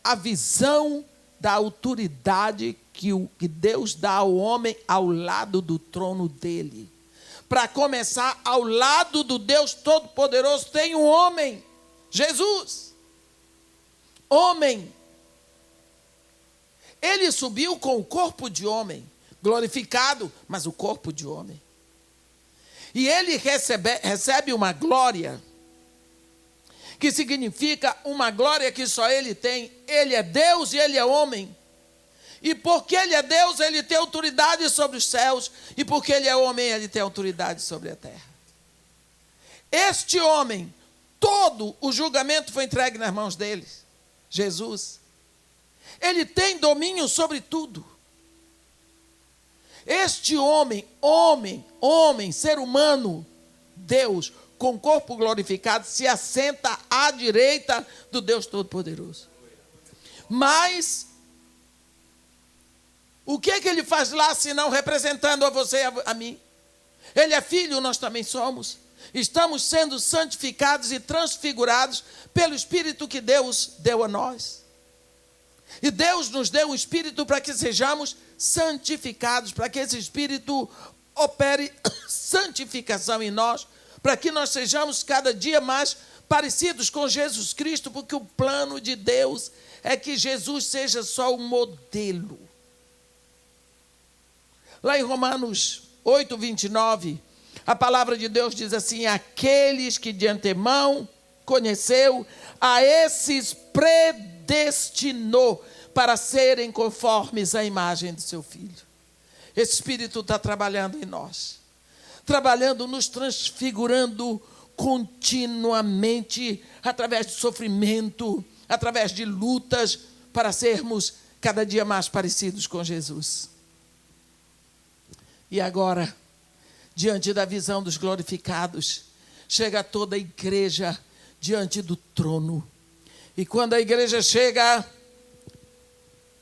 a visão da autoridade que Deus dá ao homem ao lado do trono dele. Para começar, ao lado do Deus Todo-Poderoso tem um homem, Jesus. Homem. Ele subiu com o corpo de homem, glorificado, mas o corpo de homem. E ele recebe uma glória, que significa uma glória que só ele tem. Ele é Deus e ele é homem. E porque ele é Deus, ele tem autoridade sobre os céus. E porque ele é homem, ele tem autoridade sobre a terra. Este homem, todo o julgamento foi entregue nas mãos dele, Jesus. Ele tem domínio sobre tudo. Este homem, ser humano, Deus, com corpo glorificado, se assenta à direita do Deus Todo-Poderoso. Mas, o que ele faz lá, senão representando a você e a mim? Ele é filho, nós também somos. Estamos sendo santificados e transfigurados pelo Espírito que Deus deu a nós. E Deus nos deu um Espírito para que sejamos santificados, para que esse Espírito opere santificação em nós, para que nós sejamos cada dia mais parecidos com Jesus Cristo, porque o plano de Deus é que Jesus seja só um modelo. Lá em Romanos 8, 29, a palavra de Deus diz assim: aqueles que de antemão conheceu, a esses predestinou para serem conformes à imagem do seu Filho. Esse Espírito está trabalhando em nós. trabalhando, nos transfigurando continuamente, através de sofrimento, através de lutas, para sermos cada dia mais parecidos com Jesus. E agora, diante da visão dos glorificados, chega toda a igreja diante do trono. E quando a igreja chega,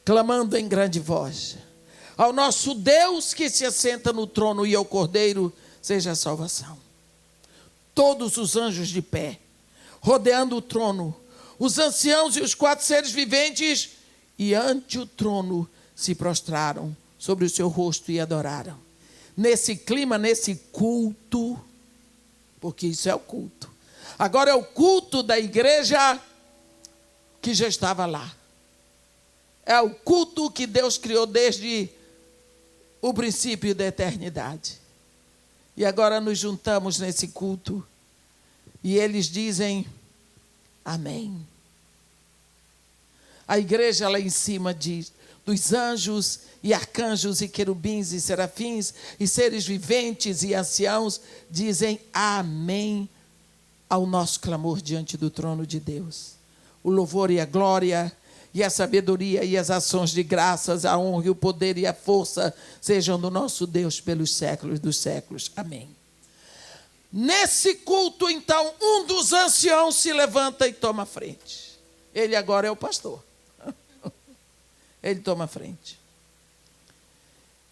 clamando em grande voz, ao nosso Deus que se assenta no trono e ao Cordeiro, seja a salvação. Todos os anjos de pé, rodeando o trono, os anciãos e os 4 seres viventes, e ante o trono se prostraram sobre o seu rosto e adoraram. Nesse clima, nesse culto, porque isso é o culto. Agora é o culto da igreja que já estava lá. É o culto que Deus criou desde o princípio da eternidade. E agora nos juntamos nesse culto e eles dizem amém. A igreja lá em cima diz, dos anjos e arcanjos e querubins e serafins e seres viventes e anciãos dizem amém ao nosso clamor diante do trono de Deus. O louvor e a glória e a sabedoria e as ações de graças, a honra e o poder e a força sejam do nosso Deus pelos séculos dos séculos. Amém. Nesse culto, então, um dos anciãos se levanta e toma a frente. Ele agora é o pastor. Ele toma a frente.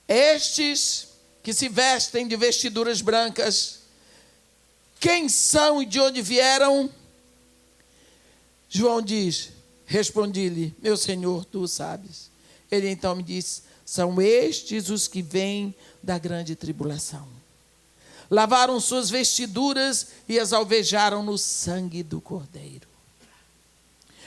Estes que se vestem de vestiduras brancas, quem são e de onde vieram? João diz, respondi-lhe, meu Senhor, tu o sabes. Ele então me disse, são estes os que vêm da grande tribulação. Lavaram suas vestiduras e as alvejaram no sangue do Cordeiro.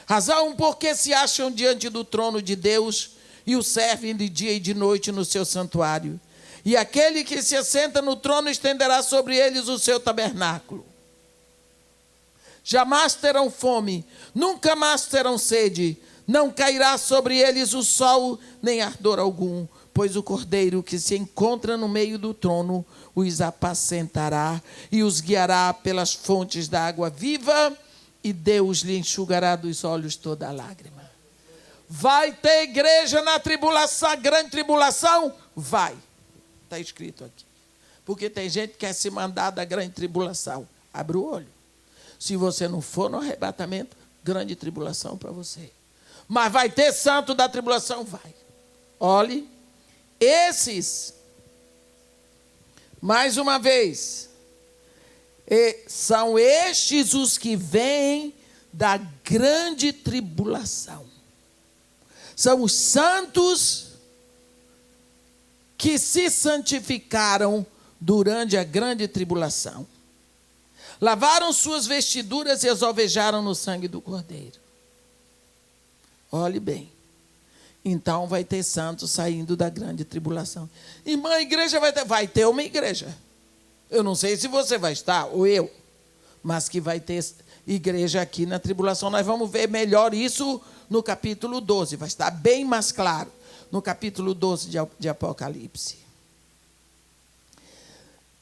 Razão porque se acham diante do trono de Deus e o servem de dia e de noite no seu santuário. E aquele que se assenta no trono estenderá sobre eles o seu tabernáculo. Jamais terão fome, nunca mais terão sede, não cairá sobre eles o sol, nem ardor algum, pois o Cordeiro que se encontra no meio do trono os apacentará e os guiará pelas fontes da água viva, e Deus lhe enxugará dos olhos toda a lágrima. Vai ter igreja na tribulação, grande tribulação? Vai. Está escrito aqui. Porque tem gente que quer se mandar da grande tribulação. Abre o olho. Se você não for no arrebatamento, grande tribulação para você. Mas vai ter santo da tribulação? Vai. Olhe, esses, mais uma vez, são estes os que vêm da grande tribulação. São os santos que se santificaram durante a grande tribulação. Lavaram suas vestiduras e as alvejaram no sangue do Cordeiro. Olhe bem. Então vai ter santos saindo da grande tribulação. Irmã, a igreja vai ter uma igreja. Eu não sei se você vai estar, ou eu, mas que vai ter igreja aqui na tribulação. Nós vamos ver melhor isso no capítulo 12. Vai estar bem mais claro no capítulo 12 de Apocalipse.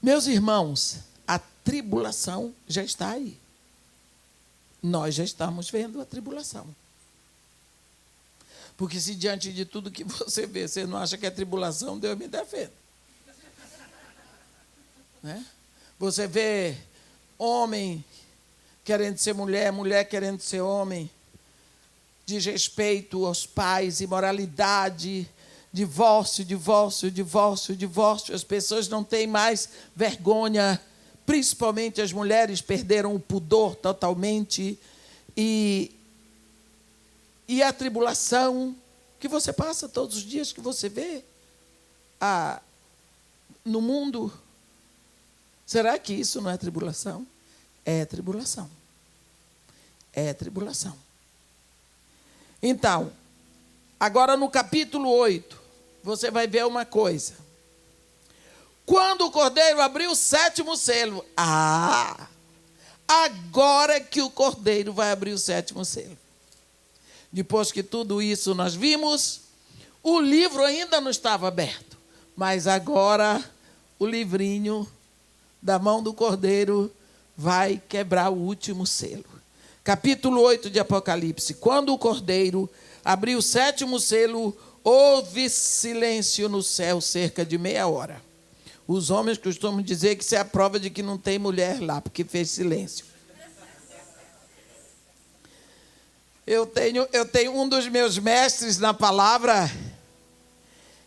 Meus irmãos, a tribulação já está aí. Nós já estamos vendo a tribulação. Porque se diante de tudo que você vê, você não acha que é tribulação, Deus me defenda. Né? Você vê homem querendo ser mulher, mulher querendo ser homem, desrespeito aos pais, imoralidade, divórcio. As pessoas não têm mais vergonha, principalmente as mulheres perderam o pudor totalmente. E a tribulação que você passa todos os dias, que você vê no mundo. Será que isso não é tribulação? É tribulação. É tribulação. Então, agora no capítulo 8, você vai ver uma coisa. Quando o Cordeiro abriu o 7º selo, agora que o Cordeiro vai abrir o 7º selo. Depois que tudo isso nós vimos, o livro ainda não estava aberto, mas agora o livrinho da mão do Cordeiro, vai quebrar o último selo. Capítulo 8 de Apocalipse. Quando o Cordeiro abriu o 7º selo, houve silêncio no céu cerca de meia hora. Os homens costumam dizer que isso é a prova de que não tem mulher lá, porque fez silêncio. Eu tenho um dos meus mestres na palavra,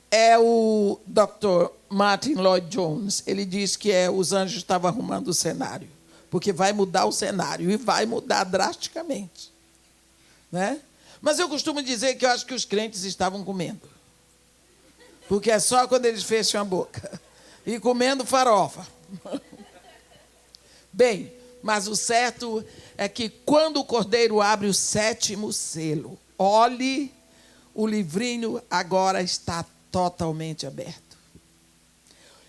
é o Dr. Martin Lloyd Jones. Ele diz que os anjos estavam arrumando o cenário, porque vai mudar o cenário, e vai mudar drasticamente. Né? Mas eu costumo dizer que eu acho que os crentes estavam comendo, porque é só quando eles fecham a boca, e comendo farofa. Bem, mas o certo é que quando o Cordeiro abre o 7º selo, olhe, o livrinho agora está totalmente aberto.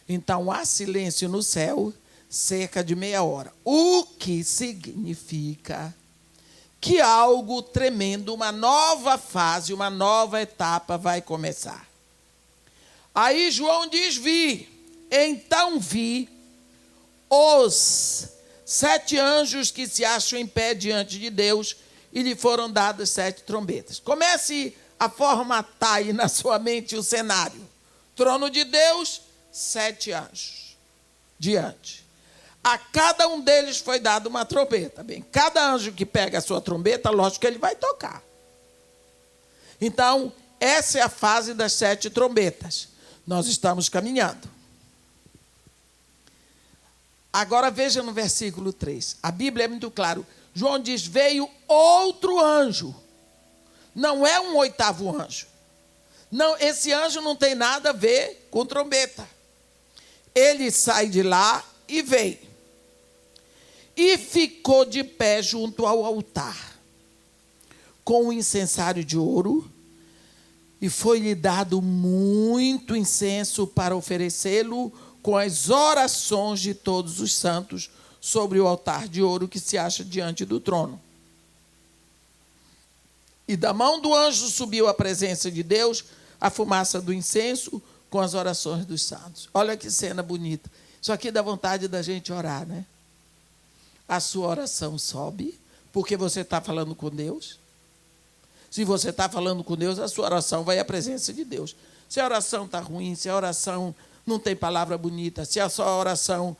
Então, há silêncio no céu, cerca de meia hora. O que significa que algo tremendo, uma nova fase, uma nova etapa vai começar. Aí João diz, então vi os 7 anjos que se acham em pé diante de Deus, e lhe foram dadas 7 trombetas. Comece a formatar aí na sua mente o cenário. Trono de Deus, 7 anjos diante. A cada um deles foi dada uma trombeta. Bem, cada anjo que pega a sua trombeta, lógico que ele vai tocar. Então, essa é a fase das 7 trombetas. Nós estamos caminhando. Agora veja no versículo 3. A Bíblia é muito clara. João diz, veio outro anjo. Não é um 8º anjo. Não, esse anjo não tem nada a ver com trombeta. Ele sai de lá e veio. E ficou de pé junto ao altar, com um incensário de ouro, e foi-lhe dado muito incenso para oferecê-lo com as orações de todos os santos sobre o altar de ouro que se acha diante do trono. E da mão do anjo subiu à presença de Deus a fumaça do incenso com as orações dos santos. Olha que cena bonita. Isso aqui dá vontade da gente orar, né? A sua oração sobe, porque você está falando com Deus. Se você está falando com Deus, a sua oração vai à presença de Deus. Se a oração está ruim, se a oração não tem palavra bonita, se a sua oração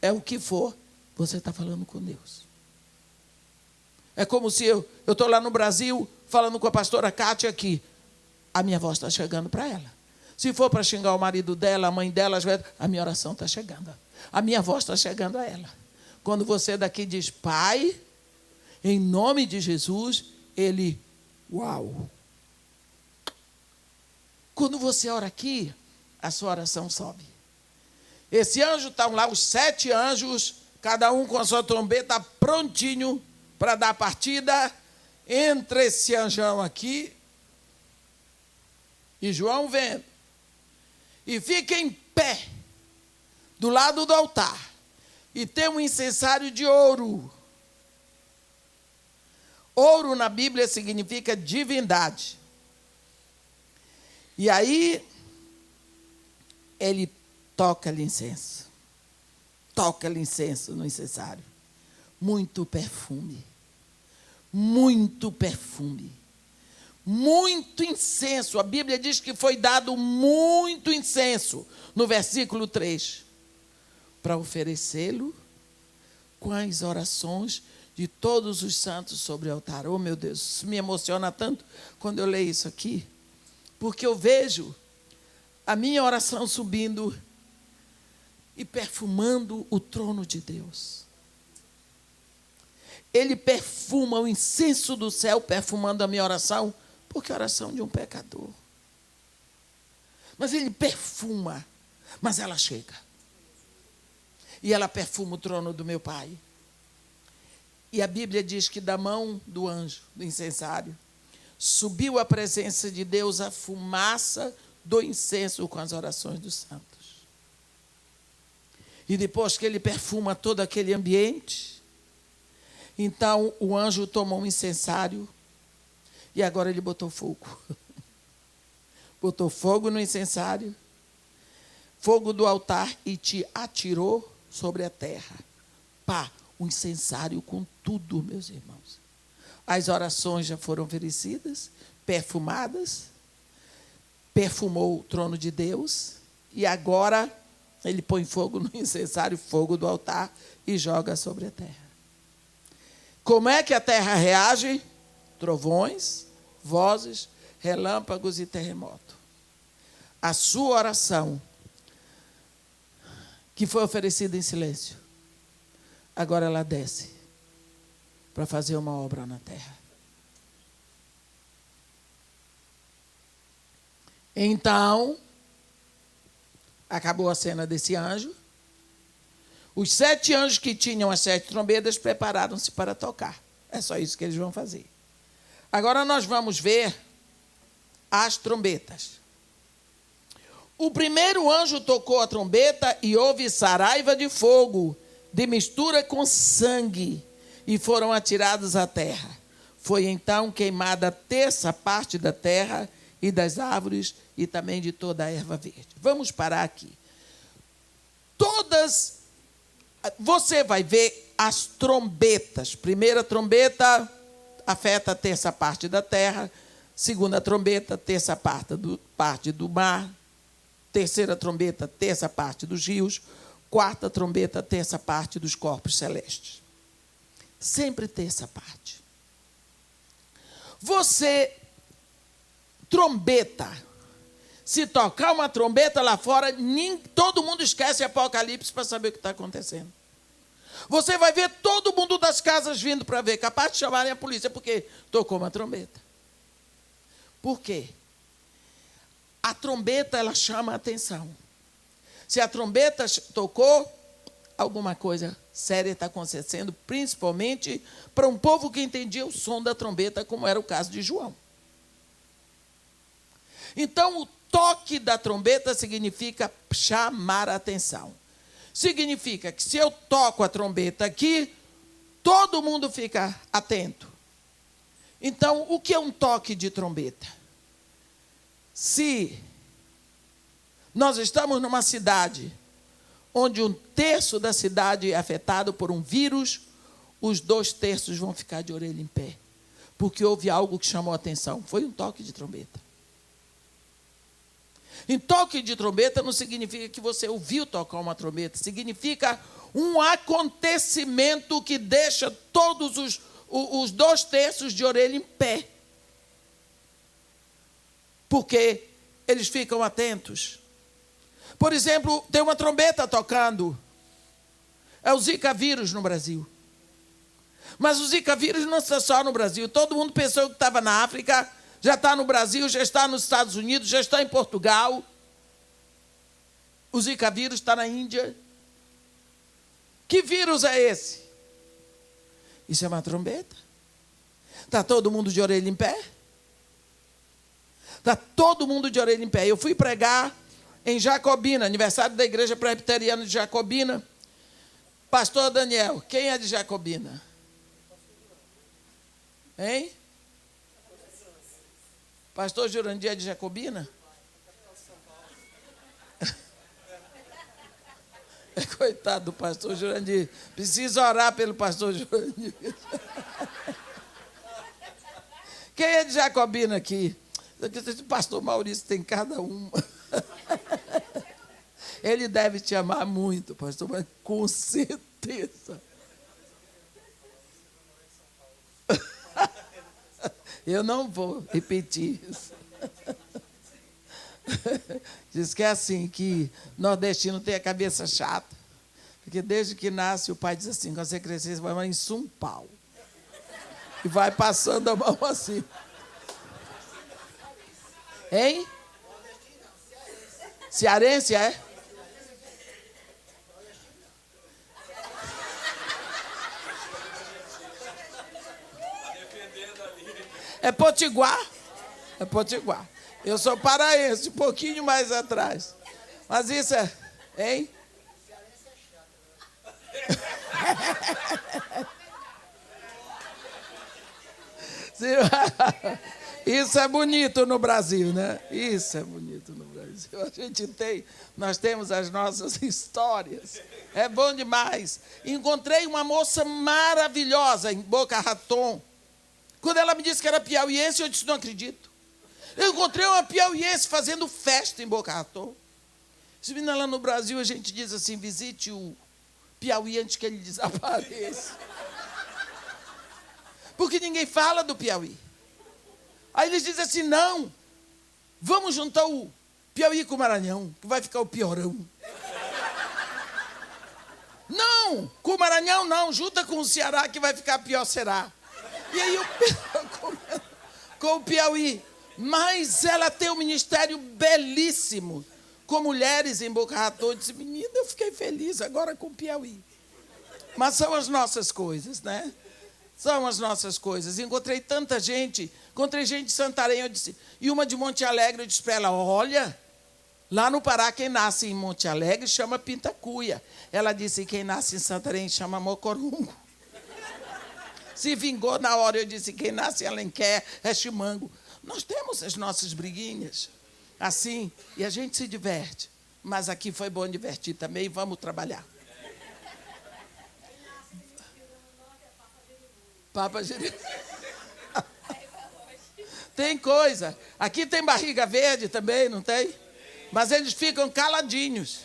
é o que for, você está falando com Deus. É como se eu estou lá no Brasil, falando com a pastora Kátia aqui. A minha voz está chegando para ela. Se for para xingar o marido dela, a mãe dela, a minha oração está chegando. A minha voz está chegando a ela. Quando você daqui diz, Pai, em nome de Jesus, ele, uau. Quando você ora aqui, a sua oração sobe. Esse anjo, estão lá os 7 anjos, cada um com a sua trombeta prontinho para dar partida. Entra esse anjão aqui, e João vendo, e fica em pé, do lado do altar, e tem um incensário de ouro. Ouro na Bíblia significa divindade. E aí, ele toca-lhe incenso. Toca-lhe incenso no incensário. Muito perfume. Muito perfume. Muito incenso. A Bíblia diz que foi dado muito incenso, no versículo 3, para oferecê-lo com as orações de todos os santos sobre o altar. Oh, meu Deus, isso me emociona tanto quando eu leio isso aqui, porque eu vejo a minha oração subindo e perfumando o trono de Deus. Ele perfuma o incenso do céu, perfumando a minha oração, porque é a oração de um pecador. Mas ele perfuma, mas ela chega. E ela perfuma o trono do meu Pai. E a Bíblia diz que da mão do anjo, do incensário, subiu à presença de Deus a fumaça do incenso com as orações dos santos. E depois que ele perfuma todo aquele ambiente, então o anjo tomou um incensário e agora ele botou fogo. Botou fogo no incensário, fogo do altar, e te atirou sobre a terra. Pá, um incensário com tudo, meus irmãos. As orações já foram oferecidas, perfumadas, perfumou o trono de Deus, e agora ele põe fogo no incensário, fogo do altar, e joga sobre a terra. Como é que a terra reage? Trovões, vozes, relâmpagos e terremoto. A sua oração, que foi oferecida em silêncio, agora ela desce para fazer uma obra na terra. Então, acabou a cena desse anjo. Os 7 anjos que tinham as 7 trombetas prepararam-se para tocar. É só isso que eles vão fazer. Agora nós vamos ver as trombetas. O primeiro anjo tocou a trombeta e houve saraiva de fogo, de mistura com sangue, e foram atirados à terra. Foi então queimada a terça parte da terra e das árvores e também de toda a erva verde. Vamos parar aqui. Você vai ver as trombetas. Primeira trombeta afeta a terça parte da terra. Segunda trombeta, terça parte do mar. Terceira trombeta, terça parte dos rios. Quarta trombeta, terça parte dos corpos celestes. Sempre terça parte. Trombeta. Se tocar uma trombeta lá fora, todo mundo esquece Apocalipse para saber o que está acontecendo. Você vai ver todo mundo das casas vindo para ver, capaz de chamarem a polícia, porque tocou uma trombeta. Por quê? A trombeta, ela chama a atenção. Se a trombeta tocou, alguma coisa séria está acontecendo, principalmente para um povo que entendia o som da trombeta, como era o caso de João. Então, o toque da trombeta significa chamar a atenção. Significa que se eu toco a trombeta aqui, todo mundo fica atento. Então, o que é um toque de trombeta? Se nós estamos numa cidade onde 1/3 da cidade é afetado por um vírus, os 2/3 vão ficar de orelha em pé, porque houve algo que chamou a atenção. Foi um toque de trombeta. Em toque de trombeta não significa que você ouviu tocar uma trombeta, significa um acontecimento que deixa todos os 2/3 de orelha em pé. Porque eles ficam atentos. Por exemplo, tem uma trombeta tocando. É o Zika vírus no Brasil. Mas o Zika vírus não está só no Brasil. Todo mundo pensou que estava na África, já está no Brasil, já está nos Estados Unidos, já está em Portugal. O Zika vírus está na Índia. Que vírus é esse? Isso é uma trombeta. Está todo mundo de orelha em pé? Está todo mundo de orelha em pé. Eu fui pregar em Jacobina, aniversário da Igreja Presbiteriana de Jacobina. Pastor Daniel, quem é de Jacobina? Hein? Pastor Jurandir é de Jacobina? Coitado do pastor Jurandir. Precisa orar pelo pastor Jurandir. Quem é de Jacobina aqui? O pastor Maurício tem cada uma. Ele deve te amar muito, pastor, mas com certeza. Eu não vou repetir isso. Diz que é assim, que nordestino tem a cabeça chata. Porque desde que nasce, o pai diz assim, quando você crescer, você vai morar em São Paulo. E vai passando a mão assim. Hein? Cearense, é? É Potiguar. É Potiguar. Eu sou paraense, um pouquinho mais atrás. Mas isso é... Hein? Isso é bonito no Brasil, né? Isso é bonito no Brasil. Brasil. Nós temos as nossas histórias. É bom demais. Encontrei uma moça maravilhosa em Boca Raton. Quando ela me disse que era piauiense, eu disse, não acredito. Eu encontrei uma piauiense fazendo festa em Boca Raton. Se vindo lá no Brasil, a gente diz assim, visite o Piauí antes que ele desapareça. Porque ninguém fala do Piauí. Aí eles dizem assim, não, vamos juntar o Piauí com o Maranhão, que vai ficar o piorão. Não, com o Maranhão não, junta com o Ceará, que vai ficar pior será. E aí com o Piauí. Mas ela tem um ministério belíssimo, com mulheres em Boca Raton. Eu disse, menina, eu fiquei feliz agora com o Piauí. Mas são as nossas coisas, né? São as nossas coisas. Encontrei tanta gente, encontrei gente de Santarém, eu disse, e uma de Monte Alegre, eu disse para ela, olha, lá no Pará, quem nasce em Monte Alegre chama Pintacuia. Ela disse, quem nasce em Santarém chama Mocorungo. Se vingou na hora, eu disse, quem nasce em Alenquer é Chimango. Nós temos as nossas briguinhas, assim, e a gente se diverte. Mas aqui foi bom divertir também, e vamos trabalhar. Papa Jerimum. Tem coisa. Aqui tem barriga verde também, não tem? Mas eles ficam caladinhos.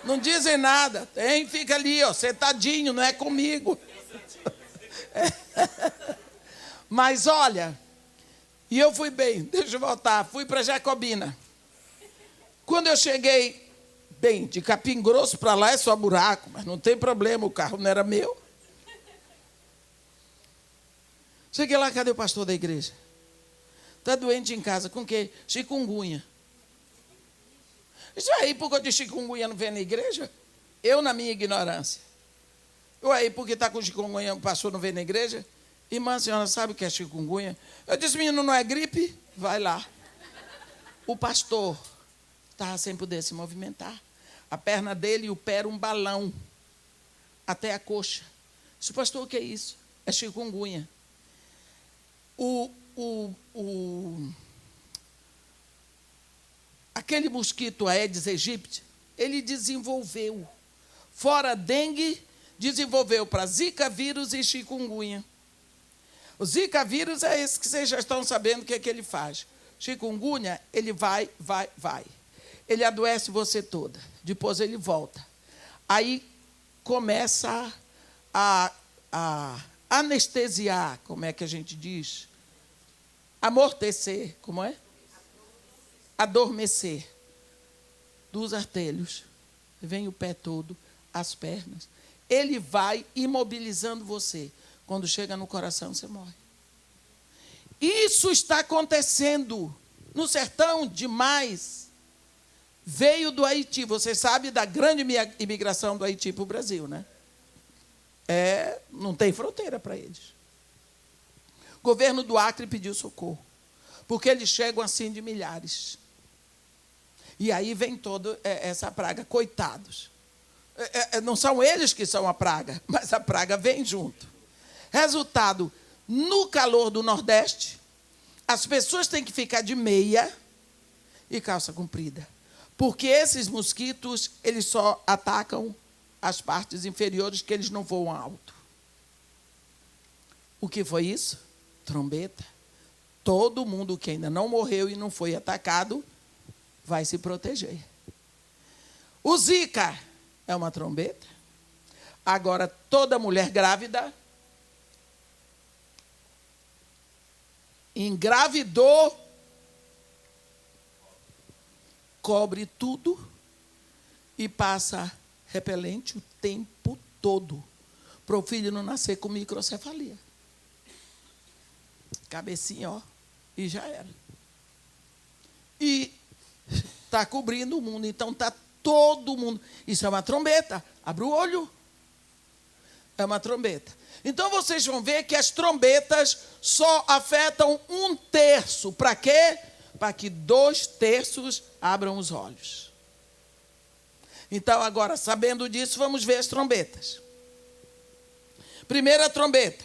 Não dizem nada. Tem, fica ali, ó, sentadinho, não é comigo. Mas olha, e eu fui bem, deixa eu voltar, fui para Jacobina. Quando eu cheguei, bem, de Capim Grosso para lá é só buraco, mas não tem problema, o carro não era meu. Cheguei lá, cadê o pastor da igreja? Está doente em casa, com o quê? Chikungunya. Isso aí, por que de chikungunya não vem na igreja? Eu, na minha ignorância. Eu aí, porque está com chikungunya, o pastor não vem na igreja? Irmã, a senhora sabe o que é chikungunya? Eu disse, menino, não é gripe? Vai lá. O pastor estava sem poder se movimentar. A perna dele e o pé era um balão. Até a coxa. Eu disse, pastor, o que é isso? É chikungunya. Aquele mosquito Aedes aegypti, ele desenvolveu. Fora dengue, desenvolveu para Zika vírus e chikungunya. O Zika vírus é esse que vocês já estão sabendo o que é que ele faz. Chikungunya, ele vai. Ele adoece você toda. Depois ele volta. Aí começa a anestesiar, como é que a gente diz? Amortecer, como é? Adormecer dos artelhos. Vem o pé todo, as pernas. Ele vai imobilizando você. Quando chega no coração, você morre. Isso está acontecendo no sertão demais. Veio do Haiti. Você sabe da grande imigração do Haiti para o Brasil, né? Não tem fronteira para eles. O governo do Acre pediu socorro, porque eles chegam assim de milhares. E aí vem toda essa praga. Coitados. Não são eles que são a praga, mas a praga vem junto. Resultado, no calor do Nordeste, as pessoas têm que ficar de meia e calça comprida. Porque esses mosquitos, eles só atacam as partes inferiores, que eles não voam alto. O que foi isso? Trombeta. Todo mundo que ainda não morreu e não foi atacado vai se proteger. O Zika é uma trombeta. Agora, toda mulher grávida engravidou, cobre tudo e passa repelente o tempo todo, para o filho não nascer com microcefalia. Cabecinha, ó, e já era. E está cobrindo o mundo, então está todo mundo. Isso é uma trombeta, abre o olho. É uma trombeta. Então, vocês vão ver que as trombetas só afetam 1/3. Para quê? Para que 2/3 abram os olhos. Então, agora, sabendo disso, vamos ver as trombetas. Primeira trombeta.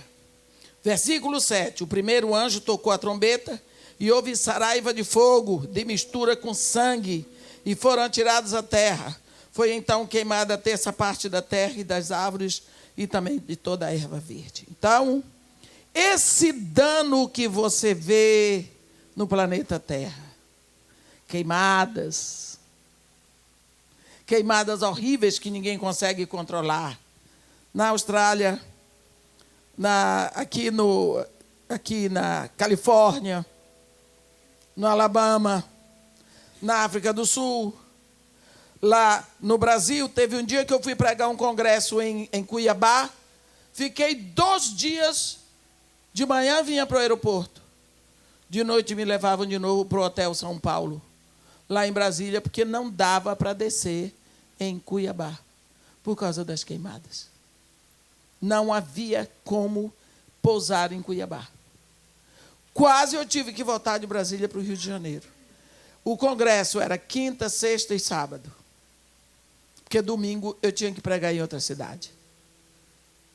Versículo 7. O primeiro anjo tocou a trombeta e houve saraiva de fogo, de mistura com sangue, e foram atirados à terra. Foi então queimada a terça parte da terra e das árvores, e também de toda a erva verde. Então, esse dano que você vê no planeta Terra, queimadas horríveis que ninguém consegue controlar, na Austrália, aqui na Califórnia, no Alabama, na África do Sul, lá no Brasil. Teve um dia que eu fui pregar um congresso em Cuiabá, fiquei 2 dias, de manhã vinha para o aeroporto, de noite me levavam de novo para o Hotel São Paulo, lá em Brasília, porque não dava para descer em Cuiabá, por causa das queimadas. Não havia como pousar em Cuiabá. Quase eu tive que voltar de Brasília para o Rio de Janeiro. O congresso era quinta, sexta e sábado, porque domingo eu tinha que pregar em outra cidade.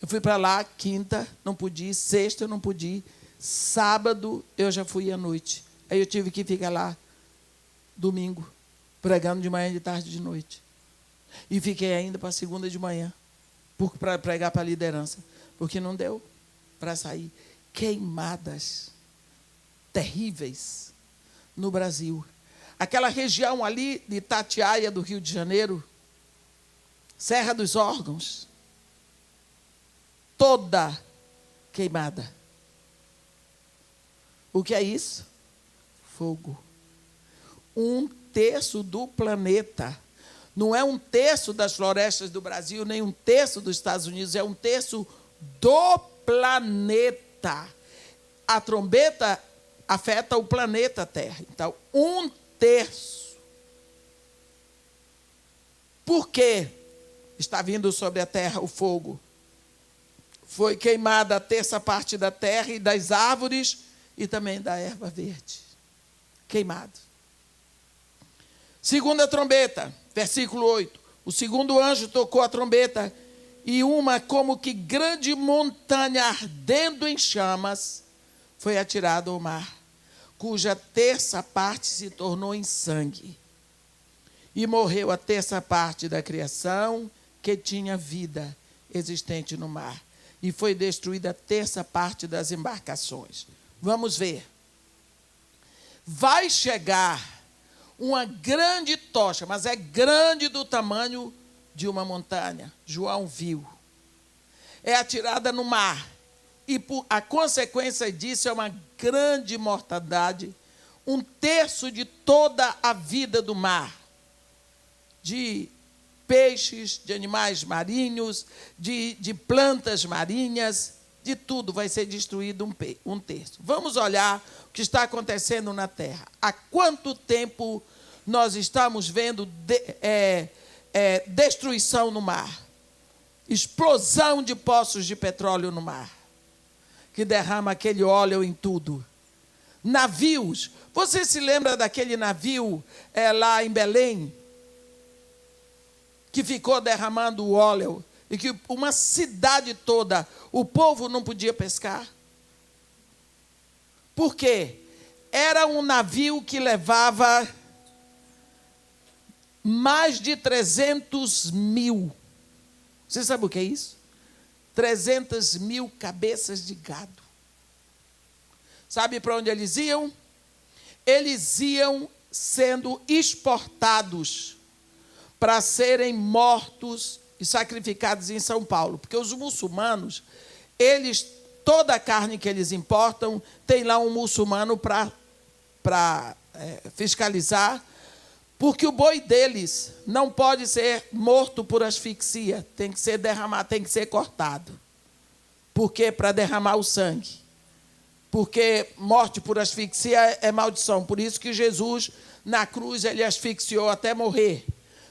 Eu fui para lá, quinta, não pude ir, sexta eu não pude ir, sábado eu já fui à noite. Aí eu tive que ficar lá domingo, pregando de manhã, de tarde, de noite. E fiquei ainda para segunda de manhã, para pregar para a liderança, porque não deu para sair. Queimadas terríveis no Brasil. Aquela região ali de Itatiaia, do Rio de Janeiro, Serra dos Órgãos, toda queimada. O que é isso? Fogo. 1/3 do planeta. Não é 1/3 das florestas do Brasil, nem 1/3 dos Estados Unidos, é 1/3 do planeta. A trombeta afeta o planeta Terra. Então, 1/3. Por que está vindo sobre a terra o fogo? Foi queimada a terça parte da terra e das árvores e também da erva verde. Queimado. Segunda trombeta, versículo 8. O segundo anjo tocou a trombeta e uma como que grande montanha ardendo em chamas foi atirada ao mar, cuja terça parte se tornou em sangue. E morreu a terça parte da criação que tinha vida existente no mar. E foi destruída a terça parte das embarcações. Vamos ver. Vai chegar uma grande tocha, mas é grande do tamanho de uma montanha. João viu. É atirada no mar. E a consequência disso é uma grande mortandade. 1/3 de toda a vida do mar. De peixes, de animais marinhos, de plantas marinhas, de tudo vai ser destruído 1/3. Vamos olhar o que está acontecendo na Terra. Há quanto tempo nós estamos vendo destruição no mar? Explosão de poços de petróleo no mar, que derrama aquele óleo em tudo. Navios. Você se lembra daquele navio lá em Belém, que ficou derramando o óleo, e que uma cidade toda, o povo não podia pescar? Por quê? Era um navio que levava mais de 300 mil. Você sabe o que é isso? 300 mil cabeças de gado. Sabe para onde eles iam? Eles iam sendo exportados para serem mortos e sacrificados em São Paulo. Porque os muçulmanos, toda a carne que eles importam, tem lá um muçulmano para fiscalizar, porque o boi deles não pode ser morto por asfixia, tem que ser derramado, tem que ser cortado. Por quê? Para derramar o sangue. Porque morte por asfixia é maldição. Por isso que Jesus, na cruz, ele asfixiou até morrer.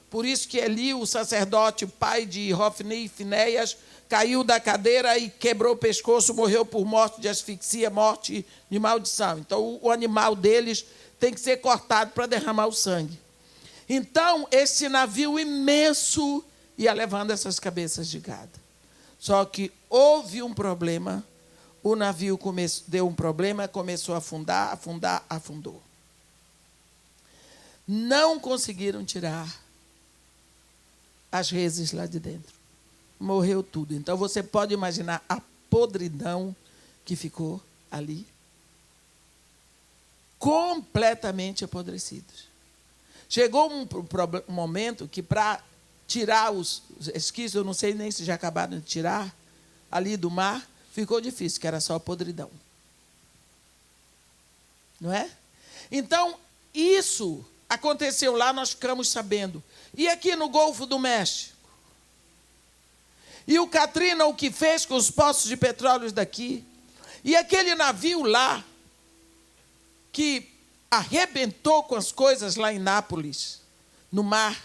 Por isso que Eli, o sacerdote, pai de Hofni e Finéias, caiu da cadeira e quebrou o pescoço, morreu por morte de asfixia, morte de maldição. Então, o animal deles tem que ser cortado para derramar o sangue. Então, esse navio imenso ia levando essas cabeças de gado. Só que houve um problema. o navio deu um problema, começou a afundar, afundou. Não conseguiram tirar as reses lá de dentro. Morreu tudo. Então, você pode imaginar a podridão que ficou ali. Completamente apodrecidos. Chegou um momento que, para tirar os esquistos, eu não sei nem se já acabaram de tirar, ali do mar, ficou difícil, que era só podridão. Não é? Então, isso aconteceu lá, nós ficamos sabendo. E aqui no Golfo do México? E o Katrina, o que fez com os poços de petróleo daqui? E aquele navio lá, que arrebentou com as coisas lá em Nápoles, no mar?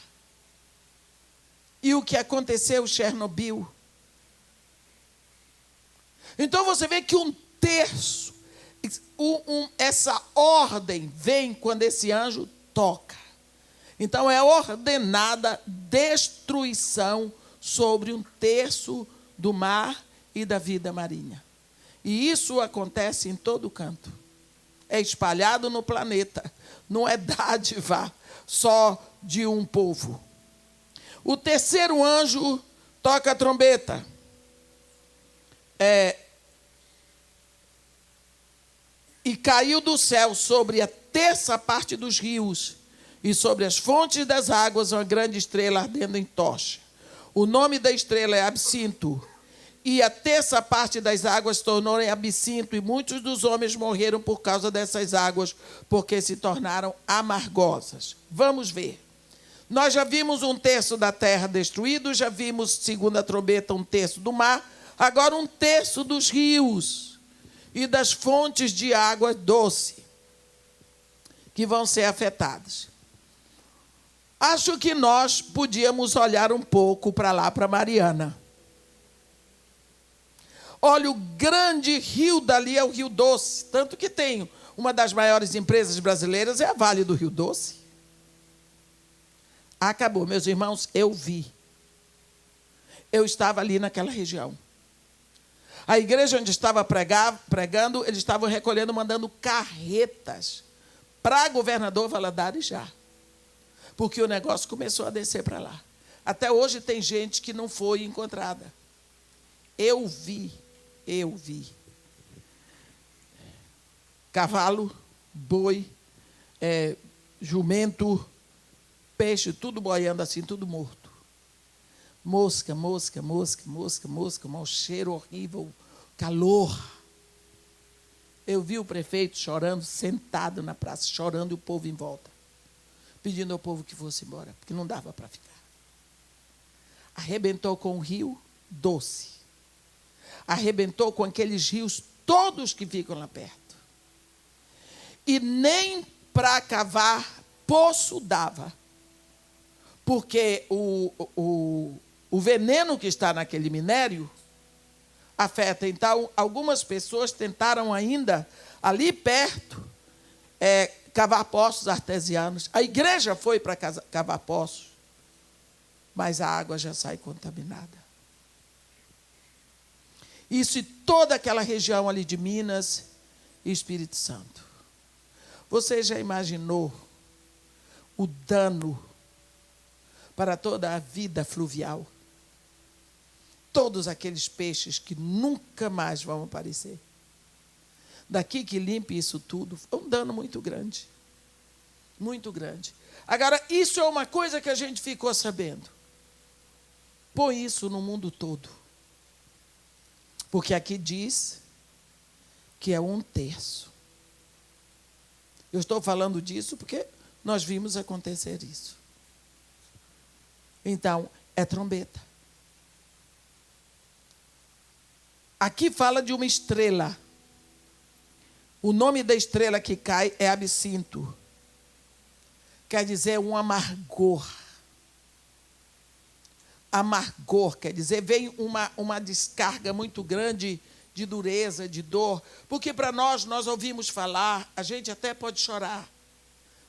E o que aconteceu em Chernobyl? Então, você vê que um terço, essa ordem vem quando esse anjo toca. Então, é ordenada destruição sobre um terço do mar e da vida marinha. E isso acontece em todo canto. É espalhado no planeta. Não é dádiva só de um povo. O terceiro anjo toca a trombeta. E caiu do céu sobre a terça parte dos rios e sobre as fontes das águas uma grande estrela ardendo em tocha. O nome da estrela é Absinto. E a terça parte das águas tornou em absinto, e muitos dos homens morreram por causa dessas águas, porque se tornaram amargosas. Vamos ver. Nós já vimos um terço da terra destruído, já vimos, segundo a trombeta, um terço do mar, agora um terço dos rios e das fontes de água doce que vão ser afetadas. Acho que nós podíamos olhar um pouco para lá, para Mariana. Olha, o grande rio dali é o Rio Doce, tanto que tem uma das maiores empresas brasileiras, é a Vale do Rio Doce. Acabou, meus irmãos, eu vi. Eu estava ali naquela região. A igreja onde estava pregando, eles estavam recolhendo, mandando carretas para governador Valadares já. Porque o negócio começou a descer para lá. Até hoje tem gente que não foi encontrada. Eu vi. Cavalo, boi, jumento, peixe, tudo boiando assim, tudo morto. Mosca, mau cheiro horrível, calor. Eu vi o prefeito chorando, sentado na praça, chorando, e o povo em volta, pedindo ao povo que fosse embora, porque não dava para ficar. Arrebentou com o Rio Doce. Arrebentou com aqueles rios todos que ficam lá perto. E nem para cavar poço dava. Porque o veneno que está naquele minério afeta. Então, algumas pessoas tentaram ainda, ali perto, cavar poços artesianos. A igreja foi para cavar poços, mas a água já sai contaminada. Isso e toda aquela região ali de Minas e Espírito Santo. Você já imaginou o dano para toda a vida fluvial? Todos aqueles peixes que nunca mais vão aparecer. Daqui que limpe isso tudo, é um dano muito grande. Muito grande. Agora, isso é uma coisa que a gente ficou sabendo. Põe isso no mundo todo. Porque aqui diz que é um terço. Eu estou falando disso porque nós vimos acontecer isso. Então, é trombeta. Aqui fala de uma estrela. O nome da estrela que cai é Absinto. Quer dizer um amargor. Amargor, quer dizer, vem uma descarga muito grande de dureza, de dor. Porque para nós ouvimos falar, a gente até pode chorar.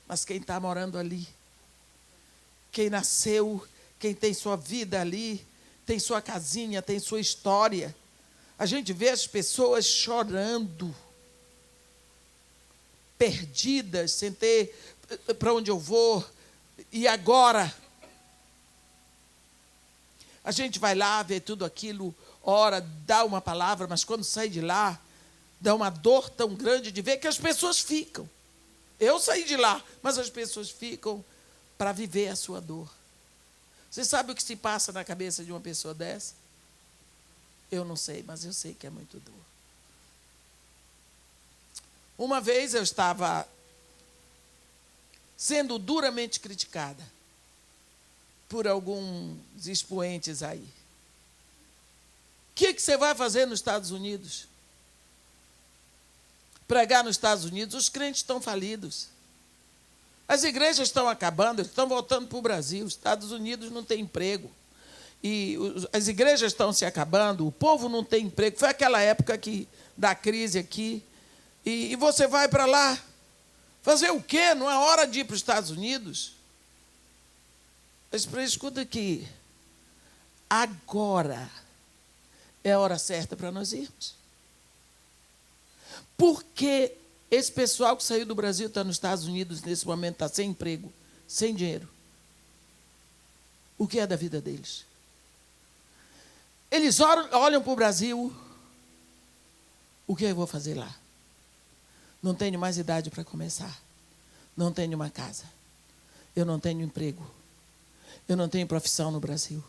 Mas quem está morando ali, quem nasceu, quem tem sua vida ali, tem sua casinha, tem sua história, A gente vê as pessoas chorando, perdidas, sem ter para onde eu vou, e agora? A gente vai lá, vê tudo aquilo, ora, dá uma palavra, mas quando sai de lá, dá uma dor tão grande de ver que as pessoas ficam. Eu saí de lá, mas as pessoas ficam para viver a sua dor. Você sabe o que se passa na cabeça de uma pessoa dessa? Eu não sei, mas eu sei que é muito dor. Uma vez eu estava sendo duramente criticada por alguns expoentes aí. O que você vai fazer nos Estados Unidos? Pregar nos Estados Unidos, os crentes estão falidos. As igrejas estão acabando, eles estão voltando para o Brasil. Os Estados Unidos não tem emprego. E as igrejas estão se acabando, o povo não tem emprego. Foi aquela época da crise aqui. E você vai para lá fazer o quê? Não é hora de ir para os Estados Unidos? Mas escuta aqui. Agora é a hora certa para nós irmos. Porque esse pessoal que saiu do Brasil está nos Estados Unidos nesse momento, está sem emprego, sem dinheiro. O que é da vida deles? Eles olham para o Brasil. O que eu vou fazer lá? Não tenho mais idade para começar. Não tenho uma casa. Eu não tenho emprego. Eu não tenho profissão no Brasil.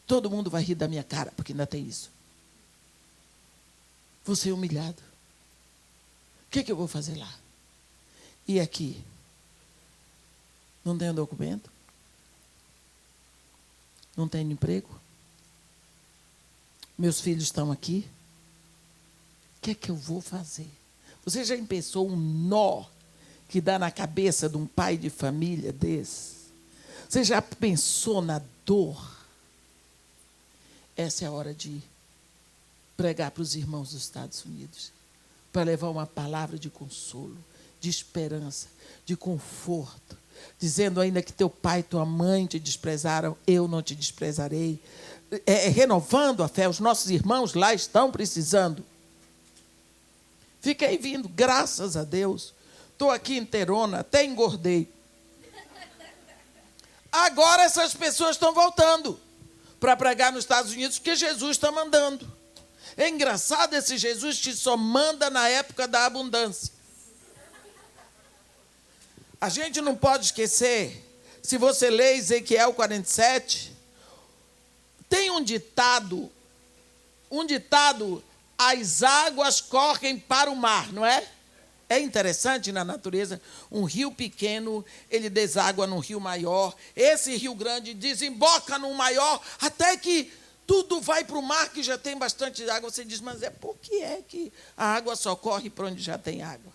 Todo mundo vai rir da minha cara, porque ainda tem isso. Vou ser humilhado. O que eu vou fazer lá? E aqui? Não tenho documento? Não tenho emprego? Meus filhos estão aqui? O que eu vou fazer? Você já pensou um nó que dá na cabeça de um pai de família desse? Você já pensou na dor? Essa é a hora de pregar para os irmãos dos Estados Unidos, para levar uma palavra de consolo, de esperança, de conforto, dizendo ainda que teu pai e tua mãe te desprezaram, eu não te desprezarei. Renovando a fé, os nossos irmãos lá estão precisando. Fiquei vindo, graças a Deus. Estou aqui em Terona, até engordei. Agora essas pessoas estão voltando para pregar nos Estados Unidos, porque Jesus está mandando. É engraçado, esse Jesus que só manda na época da abundância. A gente não pode esquecer, se você lê Ezequiel 47, tem um ditado, as águas correm para o mar, não é? É interessante na natureza, um rio pequeno, ele deságua num rio maior, esse rio grande desemboca num maior, até que tudo vai para o mar, que já tem bastante água. Você diz, mas por que é que a água só corre para onde já tem água?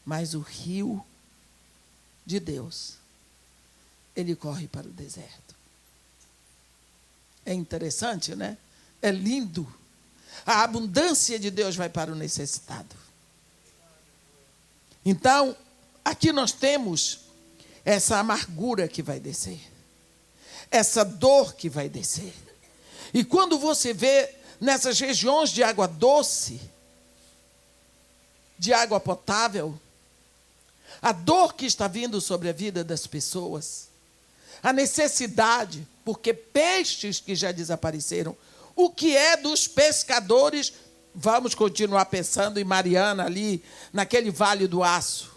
Mas o rio de Deus, ele corre para o deserto. É interessante, né? É lindo. A abundância de Deus vai para o necessitado. Então, aqui nós temos essa amargura que vai descer, essa dor que vai descer. E quando você vê nessas regiões de água doce, de água potável, a dor que está vindo sobre a vida das pessoas, a necessidade, porque peixes que já desapareceram, o que é dos pescadores? Vamos continuar pensando em Mariana ali, naquele Vale do Aço.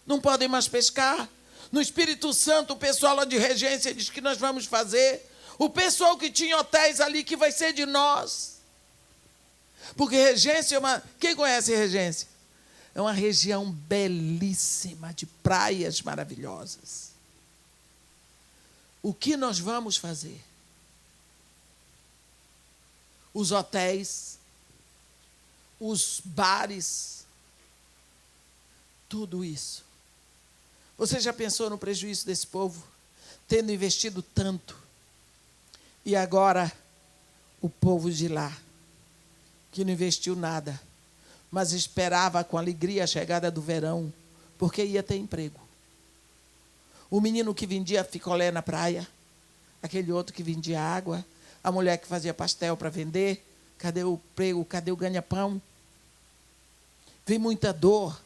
Não podem mais pescar. No Espírito Santo, o pessoal lá de Regência diz que nós vamos fazer. O pessoal que tinha hotéis ali, que vai ser de nós. Porque Regência é uma... Quem conhece Regência? É uma região belíssima, de praias maravilhosas. O que nós vamos fazer? Os hotéis, os bares, tudo isso. Você já pensou no prejuízo desse povo, tendo investido tanto? E agora, o povo de lá, que não investiu nada, mas esperava com alegria a chegada do verão, porque ia ter emprego. O menino que vendia picolé na praia, aquele outro que vendia água, a mulher que fazia pastel para vender. Cadê o prego? Cadê o ganha-pão? Vem muita dor,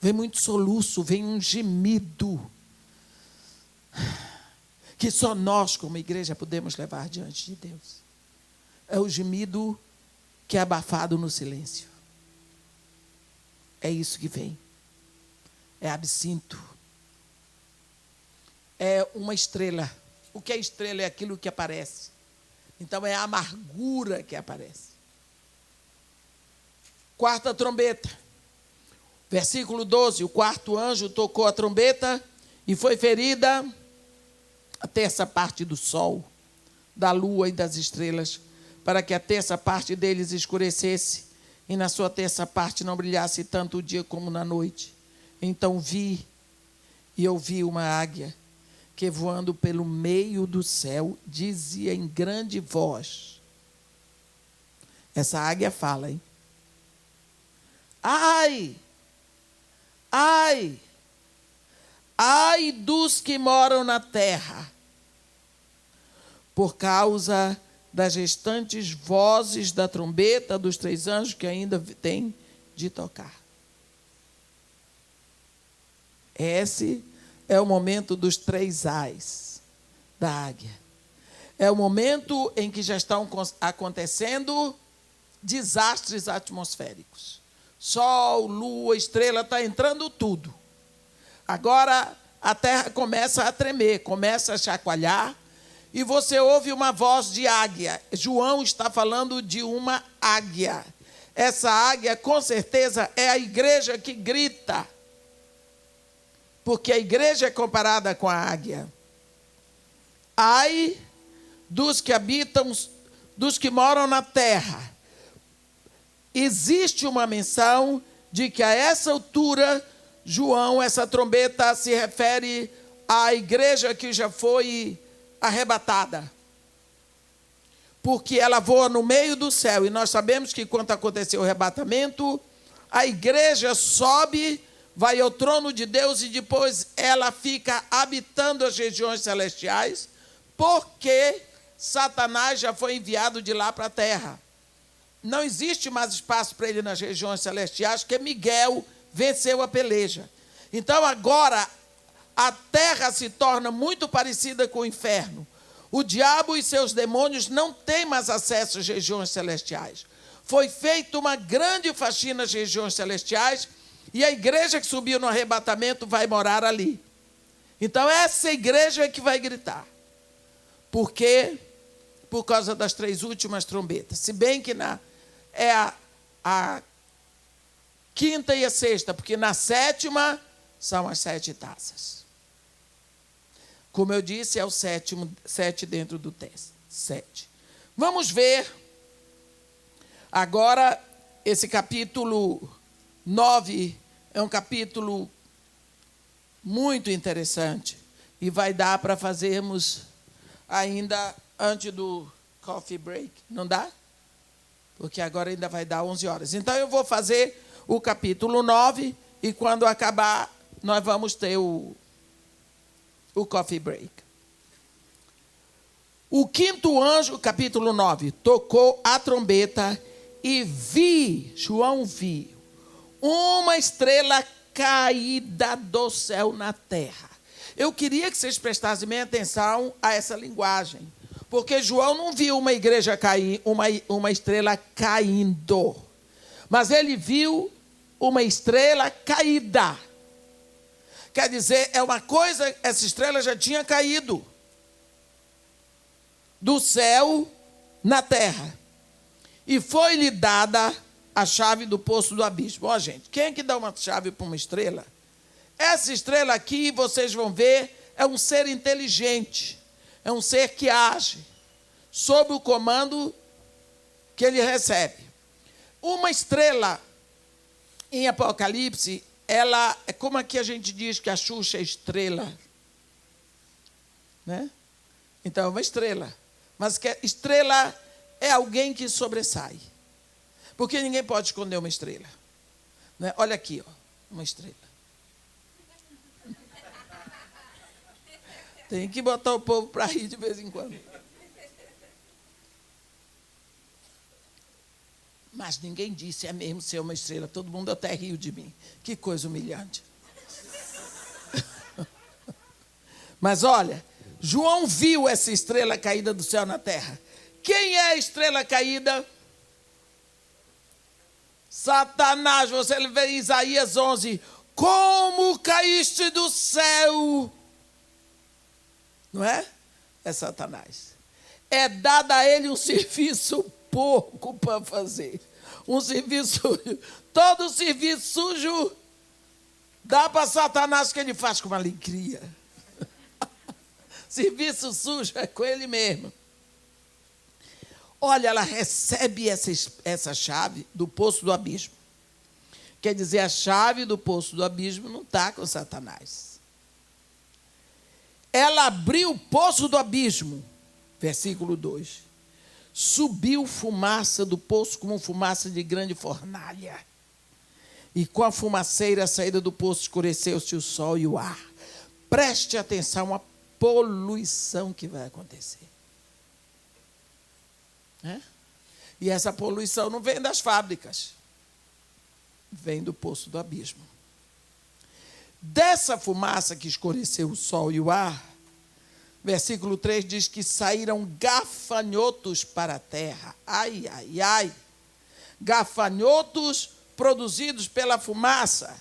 vem muito soluço, vem um gemido que só nós, como igreja, podemos levar diante de Deus. É o gemido que é abafado no silêncio. É isso que vem. É absinto. É uma estrela. O que é estrela? É aquilo que aparece. Então é a amargura que aparece. Quarta trombeta. Versículo 12. O quarto anjo tocou a trombeta e foi ferida a terça parte do sol, da lua e das estrelas, para que a terça parte deles escurecesse e na sua terça parte não brilhasse tanto o dia como na noite. Então vi e ouvi uma águia que, voando pelo meio do céu, dizia em grande voz. Essa águia fala, hein? Ai! Ai! Ai dos que moram na terra, por causa das restantes vozes da trombeta dos 3 anjos que ainda têm de tocar. Esse é o momento dos 3 ais da águia. É o momento em que já estão acontecendo desastres atmosféricos. Sol, lua, estrela, está entrando tudo. Agora a terra começa a tremer, começa a chacoalhar, e você ouve uma voz de águia. João está falando de uma águia. Essa águia, com certeza, é a igreja que grita, porque a igreja é comparada com a águia. Ai dos que habitam, dos que moram na terra. Existe uma menção de que a essa altura, João, essa trombeta se refere à igreja que já foi arrebatada. Porque ela voa no meio do céu. E nós sabemos que quando aconteceu o arrebatamento, a igreja sobe, vai ao trono de Deus e depois ela fica habitando as regiões celestiais, porque Satanás já foi enviado de lá para a terra. Não existe mais espaço para ele nas regiões celestiais, porque Miguel venceu a peleja. Então agora a terra se torna muito parecida com o inferno. O diabo e seus demônios não têm mais acesso às regiões celestiais. Foi feita uma grande faxina nas regiões celestiais e a igreja que subiu no arrebatamento vai morar ali. Então essa igreja é que vai gritar. Por quê? Por causa das 3 últimas trombetas. Se bem que é a quinta e a sexta, porque na sétima são as 7 taças. Como eu disse, é o 7 dentro do teste. 7. Vamos ver agora esse capítulo 9. É um capítulo muito interessante e vai dar para fazermos ainda antes do coffee break. Não dá? Porque agora ainda vai dar 11 horas. Então eu vou fazer o capítulo 9 e quando acabar nós vamos ter o coffee break. O quinto anjo, capítulo 9, tocou a trombeta e João viu uma estrela caída do céu na terra. Eu queria que vocês prestassem bem atenção a essa linguagem, porque João não viu uma igreja cair, uma estrela caindo, mas ele viu uma estrela caída. Quer dizer, é uma coisa, essa estrela já tinha caído do céu na terra. E foi-lhe dada a chave do poço do abismo. Ó, gente, quem é que dá uma chave para uma estrela? Essa estrela aqui, vocês vão ver, é um ser inteligente. É um ser que age sob o comando que ele recebe. Uma estrela, em Apocalipse, ela é como aqui a gente diz que a Xuxa é estrela, né? Então é uma estrela, mas que estrela é alguém que sobressai, porque ninguém pode esconder uma estrela, né? Olha aqui, ó, uma estrela. Tem que botar o povo para rir de vez em quando. Mas ninguém disse, é mesmo ser uma estrela. Todo mundo até riu de mim. Que coisa humilhante. Mas olha, João viu essa estrela caída do céu na terra. Quem é a estrela caída? Satanás. Você vê em Isaías 11. Como caíste do céu? Não é? É Satanás. É dado a ele um serviço pouco para fazer. Um serviço sujo. Todo serviço sujo dá para Satanás, que ele faz com alegria. Serviço sujo é com ele mesmo. Olha, ela recebe essa chave do poço do abismo. Quer dizer, a chave do poço do abismo não está com Satanás. Ela abriu o poço do abismo. Versículo 2. Subiu fumaça do poço como fumaça de grande fornalha. E com a fumaceira, a saída do poço, escureceu-se o sol e o ar. Preste atenção à poluição que vai acontecer. E essa poluição não vem das fábricas. Vem do poço do abismo. Dessa fumaça que escureceu o sol e o ar, versículo 3 diz que saíram gafanhotos para a terra. Ai, ai, ai. Gafanhotos produzidos pela fumaça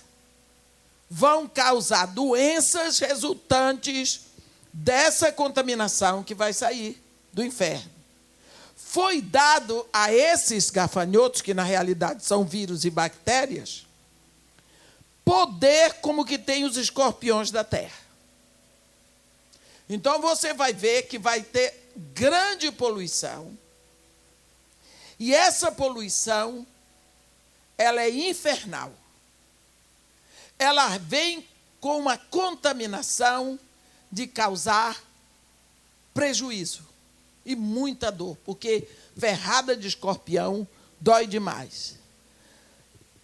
vão causar doenças resultantes dessa contaminação que vai sair do inferno. Foi dado a esses gafanhotos, que na realidade são vírus e bactérias, poder como que tem os escorpiões da terra. Então você vai ver que vai ter grande poluição. E essa poluição, ela é infernal. Ela vem com uma contaminação de causar prejuízo e muita dor, porque ferrada de escorpião dói demais.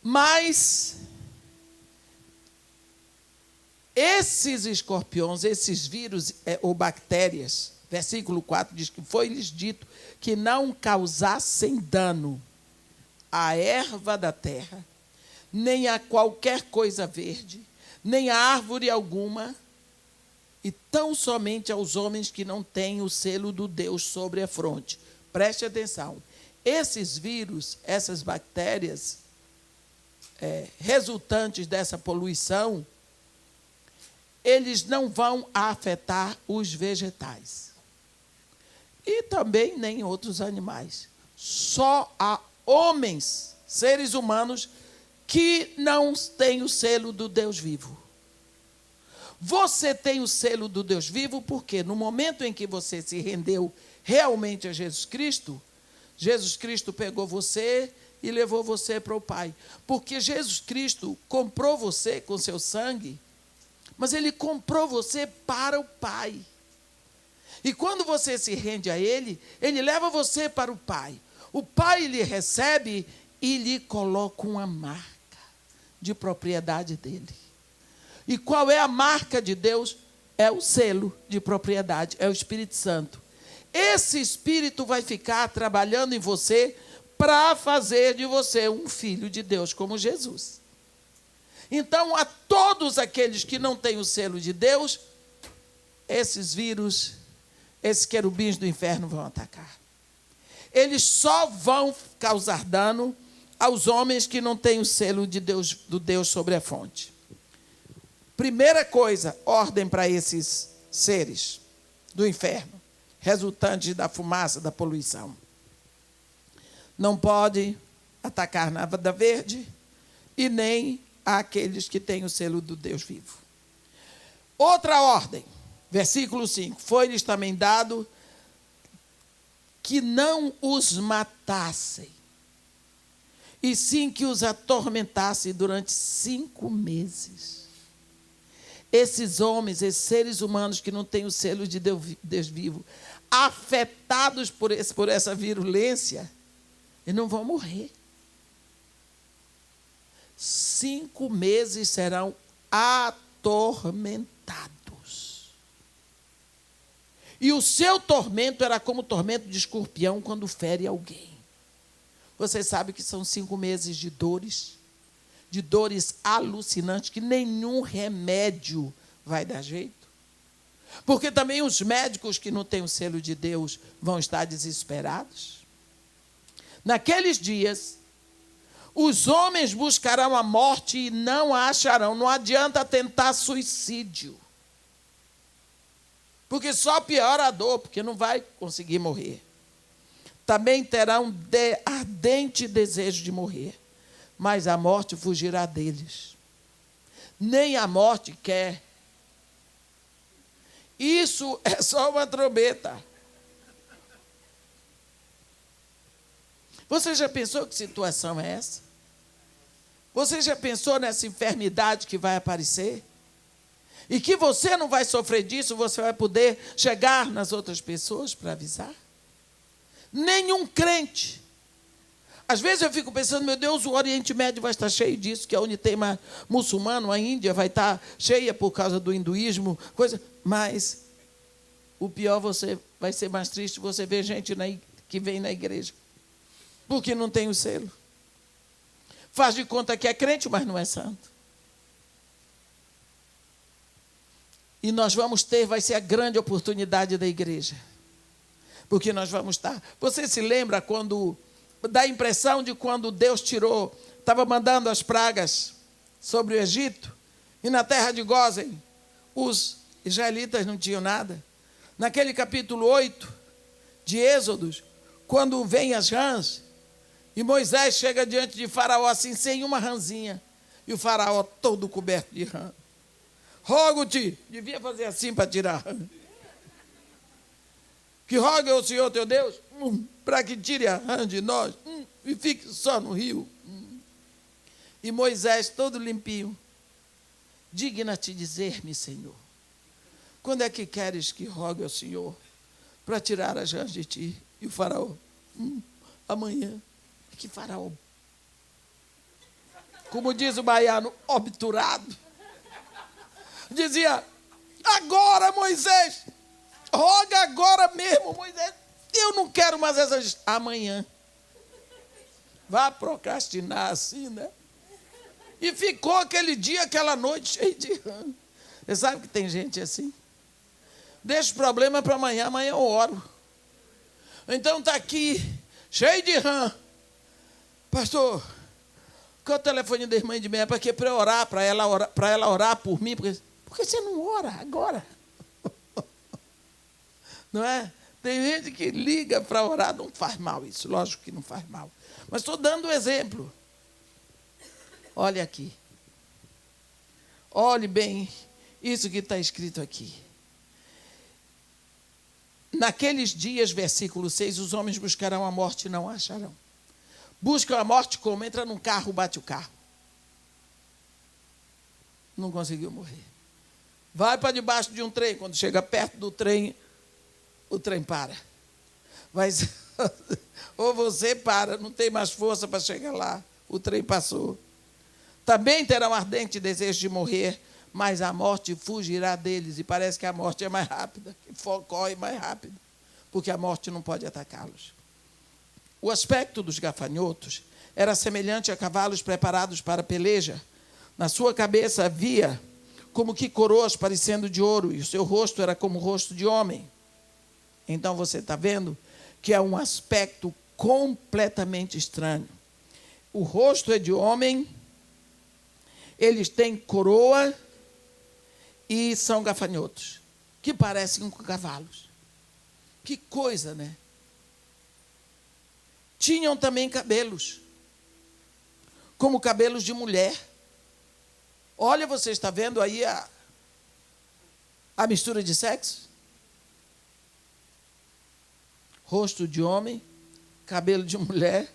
Mas esses escorpiões, esses vírus ou bactérias, versículo 4 diz que foi-lhes dito que não causassem dano à erva da terra, nem a qualquer coisa verde, nem a árvore alguma, e tão somente aos homens que não têm o selo do Deus sobre a fronte. Preste atenção. Esses vírus, essas bactérias resultantes dessa poluição, eles não vão afetar os vegetais. E também nem outros animais. Só há homens, seres humanos, que não têm o selo do Deus vivo. Você tem o selo do Deus vivo porque no momento em que você se rendeu realmente a Jesus Cristo pegou você e levou você para o Pai. Porque Jesus Cristo comprou você com seu sangue, mas Ele comprou você para o Pai. E quando você se rende a Ele, Ele leva você para o Pai. O Pai lhe recebe e lhe coloca uma marca de propriedade dele. E qual é a marca de Deus? É o selo de propriedade, é o Espírito Santo. Esse Espírito vai ficar trabalhando em você para fazer de você um filho de Deus como Jesus. Então, a todos aqueles que não têm o selo de Deus, esses vírus, esses querubins do inferno vão atacar. Eles só vão causar dano aos homens que não têm o selo de Deus, do Deus sobre a fonte. Primeira coisa, ordem para esses seres do inferno, resultantes da fumaça, da poluição. Não pode atacar nada verde e nem àqueles que têm o selo do Deus vivo. Outra ordem, versículo 5, foi-lhes também dado que não os matassem, e sim que os atormentassem durante 5 meses. Esses homens, esses seres humanos que não têm o selo de Deus vivo, afetados por essa virulência, eles não vão morrer. 5 meses serão atormentados. E o seu tormento era como o tormento de escorpião quando fere alguém. Você sabe que são 5 meses de dores alucinantes, que nenhum remédio vai dar jeito. Porque também os médicos que não têm o selo de Deus vão estar desesperados. Naqueles dias, os homens buscarão a morte e não a acharão. Não adianta tentar suicídio. Porque só piora a dor, porque não vai conseguir morrer. Também terão ardente desejo de morrer, mas a morte fugirá deles. Nem a morte quer. Isso é só uma trombeta. Você já pensou que situação é essa? Você já pensou nessa enfermidade que vai aparecer? E que você não vai sofrer disso, você vai poder chegar nas outras pessoas para avisar? Nenhum crente. Às vezes eu fico pensando, meu Deus, o Oriente Médio vai estar cheio disso, que é onde tem mais muçulmano, a Índia vai estar cheia por causa do hinduísmo, coisa. Mas o pior, você vai ser mais triste, você vê gente que vem na igreja, porque não tem o selo. Faz de conta que é crente, mas não é santo. E nós vamos ter, vai ser a grande oportunidade da igreja. Porque nós vamos estar. Você se lembra quando, dá a impressão de quando Deus estava mandando as pragas sobre o Egito, e na terra de Gósen, os israelitas não tinham nada. Naquele capítulo 8 de Êxodos, quando vem as rãs, e Moisés chega diante de Faraó assim, sem uma rãzinha, e o Faraó todo coberto de rã. Rogo-te, devia fazer assim para tirar a rã. Que rogue ao Senhor teu Deus, para que tire a rã de nós, e fique só no rio. E Moisés, todo limpinho, digna-te dizer-me, Senhor, quando é que queres que rogue ao Senhor para tirar as rãs de ti? E o Faraó, amanhã. Que Faraó, como diz o baiano, obturado, dizia, agora, Moisés, roga agora mesmo, Moisés, eu não quero mais essas... Amanhã. Vá procrastinar assim, né? E ficou aquele dia, aquela noite cheio de rã. Você sabe que tem gente assim? Deixa o problema para amanhã, amanhã eu oro. Então está aqui, cheio de rã. Pastor, qual é o telefone da irmã de meia? Para quê? Para eu orar, para ela orar por mim. Porque você não ora agora? Não é? Tem gente que liga para orar, não faz mal isso, lógico que não faz mal. Mas estou dando um exemplo. Olha aqui. Olhe bem isso que está escrito aqui. Naqueles dias, versículo 6, os homens buscarão a morte e não a acharão. Buscam a morte como? Entra num carro, bate o carro. Não conseguiu morrer. Vai para debaixo de um trem, quando chega perto do trem, o trem para. Mas, ou você para, não tem mais força para chegar lá, o trem passou. Também terão ardente desejo de morrer, mas a morte fugirá deles. E parece que a morte é mais rápida, que corre mais rápido, porque a morte não pode atacá-los. O aspecto dos gafanhotos era semelhante a cavalos preparados para a peleja. Na sua cabeça havia como que coroas parecendo de ouro, e o seu rosto era como o rosto de homem. Então você está vendo que é um aspecto completamente estranho. O rosto é de homem, eles têm coroa e são gafanhotos, que parecem com cavalos. Que coisa, né? Tinham também cabelos, como cabelos de mulher. Olha, você está vendo aí a mistura de sexo? Rosto de homem, cabelo de mulher,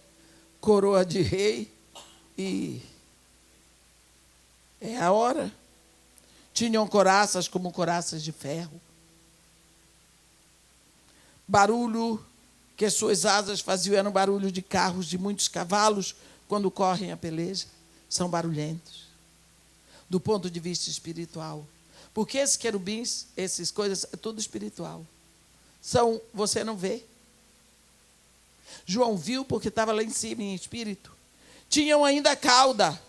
coroa de rei, e é a hora. Tinham coraças como coraças de ferro. Barulho que suas asas faziam era um barulho de carros de muitos cavalos quando correm a peleja. São barulhentos, do ponto de vista espiritual. Porque esses querubins, essas coisas, é tudo espiritual. Você não vê. João viu porque estava lá em cima em espírito. Tinham ainda cauda,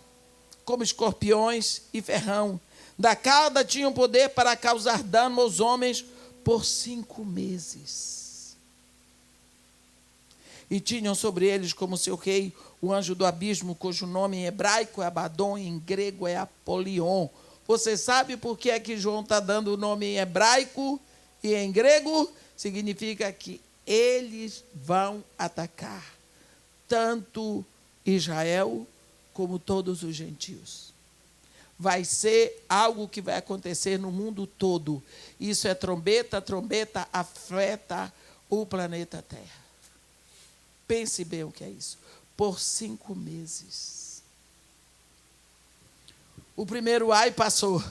como escorpiões e ferrão. Da cauda tinham poder para causar dano aos homens por 5 meses. E tinham sobre eles como seu rei o anjo do abismo, cujo nome em hebraico é Abaddon, em grego é Apolion. Você sabe por que é que João está dando o nome em hebraico e em grego? Significa que eles vão atacar tanto Israel como todos os gentios. Vai ser algo que vai acontecer no mundo todo. Isso é trombeta, a trombeta afeta o planeta Terra. Pense bem o que é isso. Por 5 meses. O primeiro ai passou.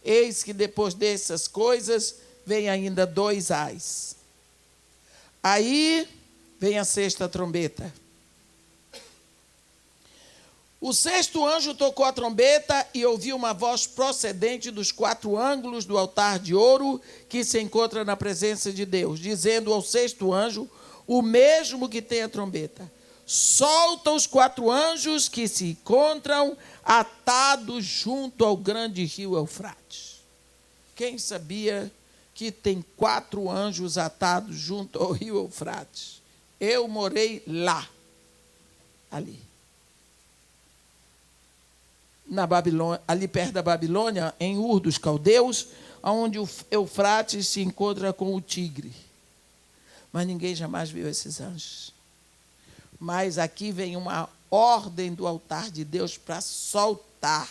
Eis que depois dessas coisas vem ainda 2 ais. Aí vem a 6ª trombeta. O 6º anjo tocou a trombeta e ouviu uma voz procedente dos 4 ângulos do altar de ouro que se encontra na presença de Deus, dizendo ao 6º anjo, o mesmo que tem a trombeta: solta os 4 anjos que se encontram atados junto ao grande rio Eufrates. Quem sabia que tem 4 anjos atados junto ao rio Eufrates? Eu morei lá, ali. Na Babilônia, ali perto da Babilônia, em Ur dos Caldeus, onde o Eufrates se encontra com o Tigre. Mas ninguém jamais viu esses anjos. Mas aqui vem uma ordem do altar de Deus para soltar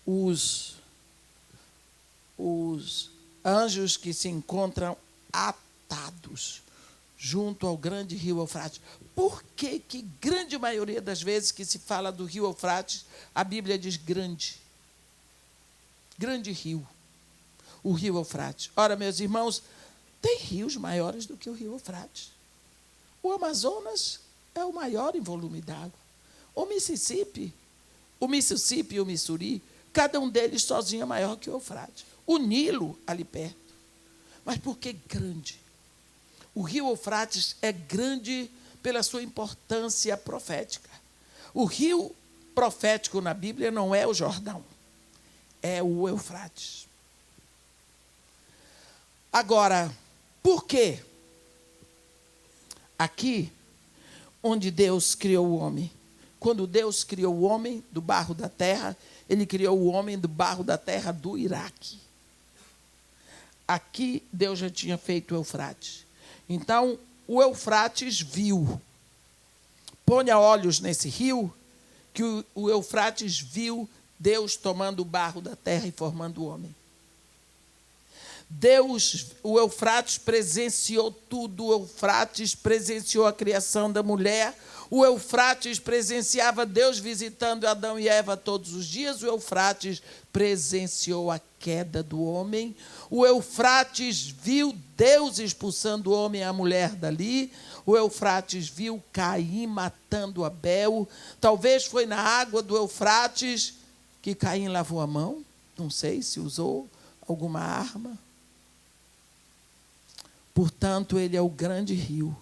os anjos que se encontram atados junto ao grande rio Eufrates. Por que grande maioria das vezes que se fala do rio Eufrates, a Bíblia diz grande? Grande rio. O rio Eufrates. Ora, meus irmãos, tem rios maiores do que o rio Eufrates. O Amazonas é o maior em volume d'água. O Mississippi e o Missouri, cada um deles sozinho é maior que o Eufrates. O Nilo, ali perto. Mas por que grande? O rio Eufrates é grande pela sua importância profética. O rio profético na Bíblia não é o Jordão, é o Eufrates. Agora, por quê? Aqui, onde Deus criou o homem. Quando Deus criou o homem do barro da terra, Ele criou o homem do barro da terra do Iraque. Aqui, Deus já tinha feito o Eufrates. Então, o Eufrates viu. Ponha olhos nesse rio, que o Eufrates viu Deus tomando o barro da terra e formando o homem. O Eufrates presenciou tudo. O Eufrates presenciou a criação da mulher. O Eufrates presenciava Deus visitando Adão e Eva todos os dias. O Eufrates presenciou a queda do homem. O Eufrates viu Deus expulsando o homem e a mulher dali. O Eufrates viu Caim matando Abel. Talvez foi na água do Eufrates que Caim lavou a mão. Não sei se usou alguma arma. Portanto, ele é o grande rio.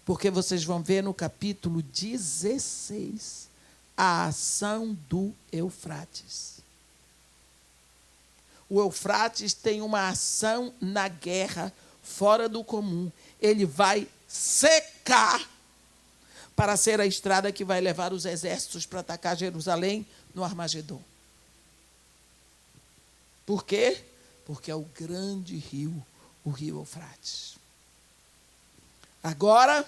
Porque vocês vão ver no capítulo 16 a ação do Eufrates. O Eufrates tem uma ação na guerra fora do comum. Ele vai secar para ser a estrada que vai levar os exércitos para atacar Jerusalém no Armagedon. Por quê? Porque é o grande rio, o rio Eufrates. Agora,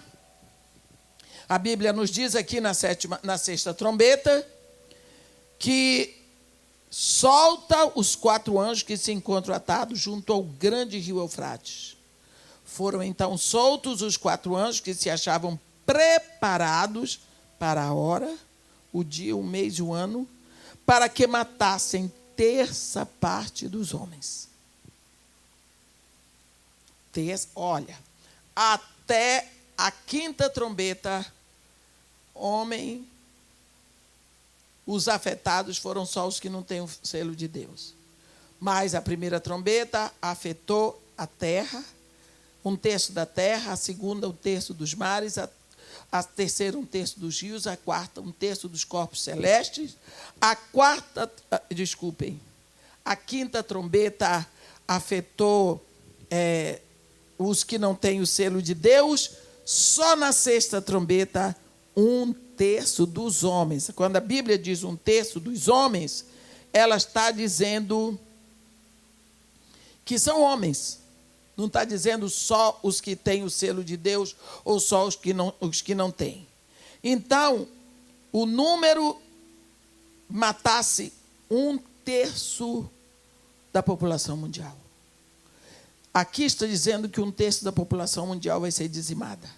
a Bíblia nos diz aqui na 6ª trombeta que solta os 4 anjos que se encontram atados junto ao grande rio Eufrates. Foram então soltos os 4 anjos que se achavam preparados para a hora, o dia, o mês e o ano, para que matassem 1/3 parte dos homens. Olha, até a 5ª trombeta, os afetados foram só os que não têm o selo de Deus. Mas a 1ª trombeta afetou a terra, um terço da terra, a segunda, um terço dos mares, a terceira, um terço dos rios, a quarta, um terço dos corpos celestes, a quinta trombeta afetou os que não têm o selo de Deus, só na sexta trombeta, um terço dos homens. Quando a Bíblia diz um terço dos homens, ela está dizendo que são homens. Não está dizendo só os que têm o selo de Deus ou só os que não têm. Então, o número matasse um terço da população mundial. Aqui está dizendo que um terço da população mundial vai ser dizimada.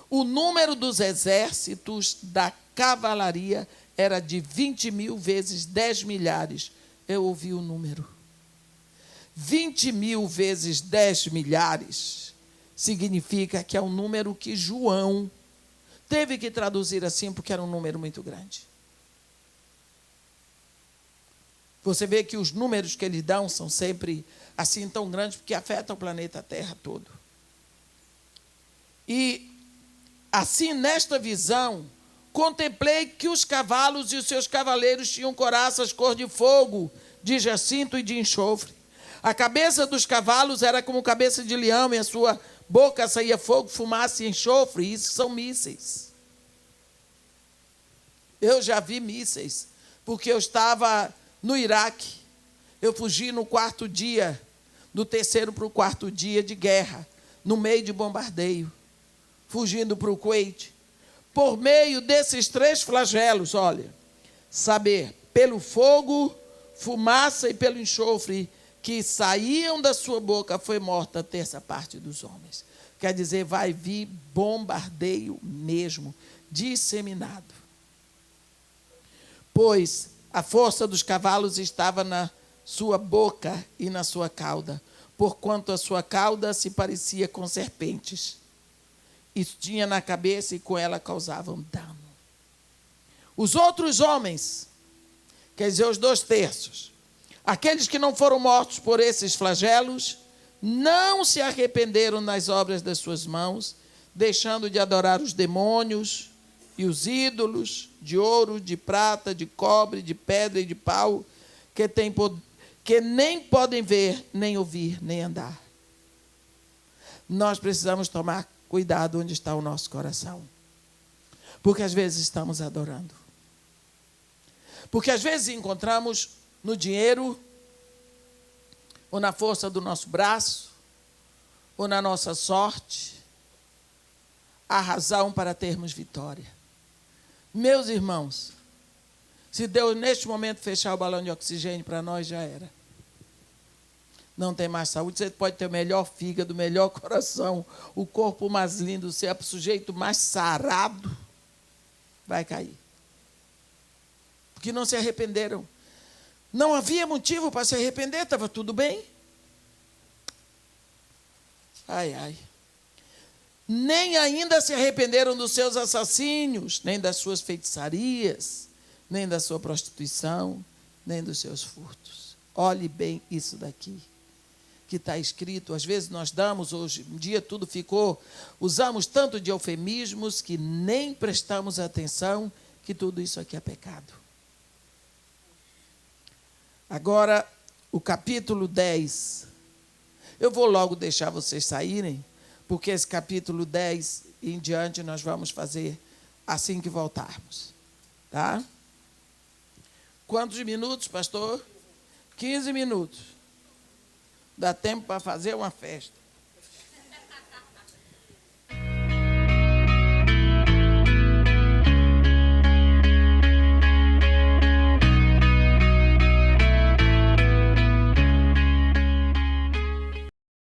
O número dos exércitos da cavalaria era de 20.000 vezes 10 milhares. Eu ouvi o número. 20.000 vezes 10 milhares significa que é um número que João teve que traduzir assim, porque era um número muito grande. Você vê que os números que eles dão são sempre assim tão grandes, porque afetam o planeta Terra todo. E assim, nesta visão, contemplei que os cavalos e os seus cavaleiros tinham coraças cor de fogo, de jacinto e de enxofre. A cabeça dos cavalos era como cabeça de leão, e a sua boca saía fogo, fumaça e enxofre. Isso são mísseis. Eu já vi mísseis, porque eu estava no Iraque. Eu fugi no quarto dia, do terceiro para o quarto dia de guerra, no meio de bombardeio, fugindo para o Kuwait. Por meio desses 3 flagelos, olha, saber, pelo fogo, fumaça e pelo enxofre que saíam da sua boca, foi morta a terça parte dos homens. Quer dizer, vai vir bombardeio mesmo, disseminado. Pois a força dos cavalos estava na sua boca e na sua cauda, porquanto a sua cauda se parecia com serpentes. E tinha na cabeça e com ela causavam dano. Os outros homens, quer dizer, os 2 terços, aqueles que não foram mortos por esses flagelos, não se arrependeram das obras das suas mãos, deixando de adorar os demônios e os ídolos de ouro, de prata, de cobre, de pedra e de pau, que nem podem ver, nem ouvir, nem andar. Nós precisamos tomar cuidado onde está o nosso coração, porque às vezes estamos adorando. Porque às vezes encontramos no dinheiro, ou na força do nosso braço, ou na nossa sorte, a razão para termos vitória. Meus irmãos, se Deus neste momento fechar o balão de oxigênio para nós, já era. Não tem mais saúde. Você pode ter o melhor fígado, o melhor coração, o corpo mais lindo, ser o sujeito mais sarado, vai cair. Porque não se arrependeram. Não havia motivo para se arrepender, estava tudo bem. Ai, ai. Nem ainda se arrependeram dos seus assassínios, nem das suas feitiçarias, nem da sua prostituição, nem dos seus furtos. Olhe bem isso daqui, que está escrito. Às vezes nós damos, hoje em dia tudo ficou, usamos tanto de eufemismos que nem prestamos atenção que tudo isso aqui é pecado. Agora, o capítulo 10. Eu vou logo deixar vocês saírem, porque esse capítulo 10 em diante nós vamos fazer assim que voltarmos. Tá? Quantos minutos, pastor? 15 minutos. Dá tempo para fazer uma festa.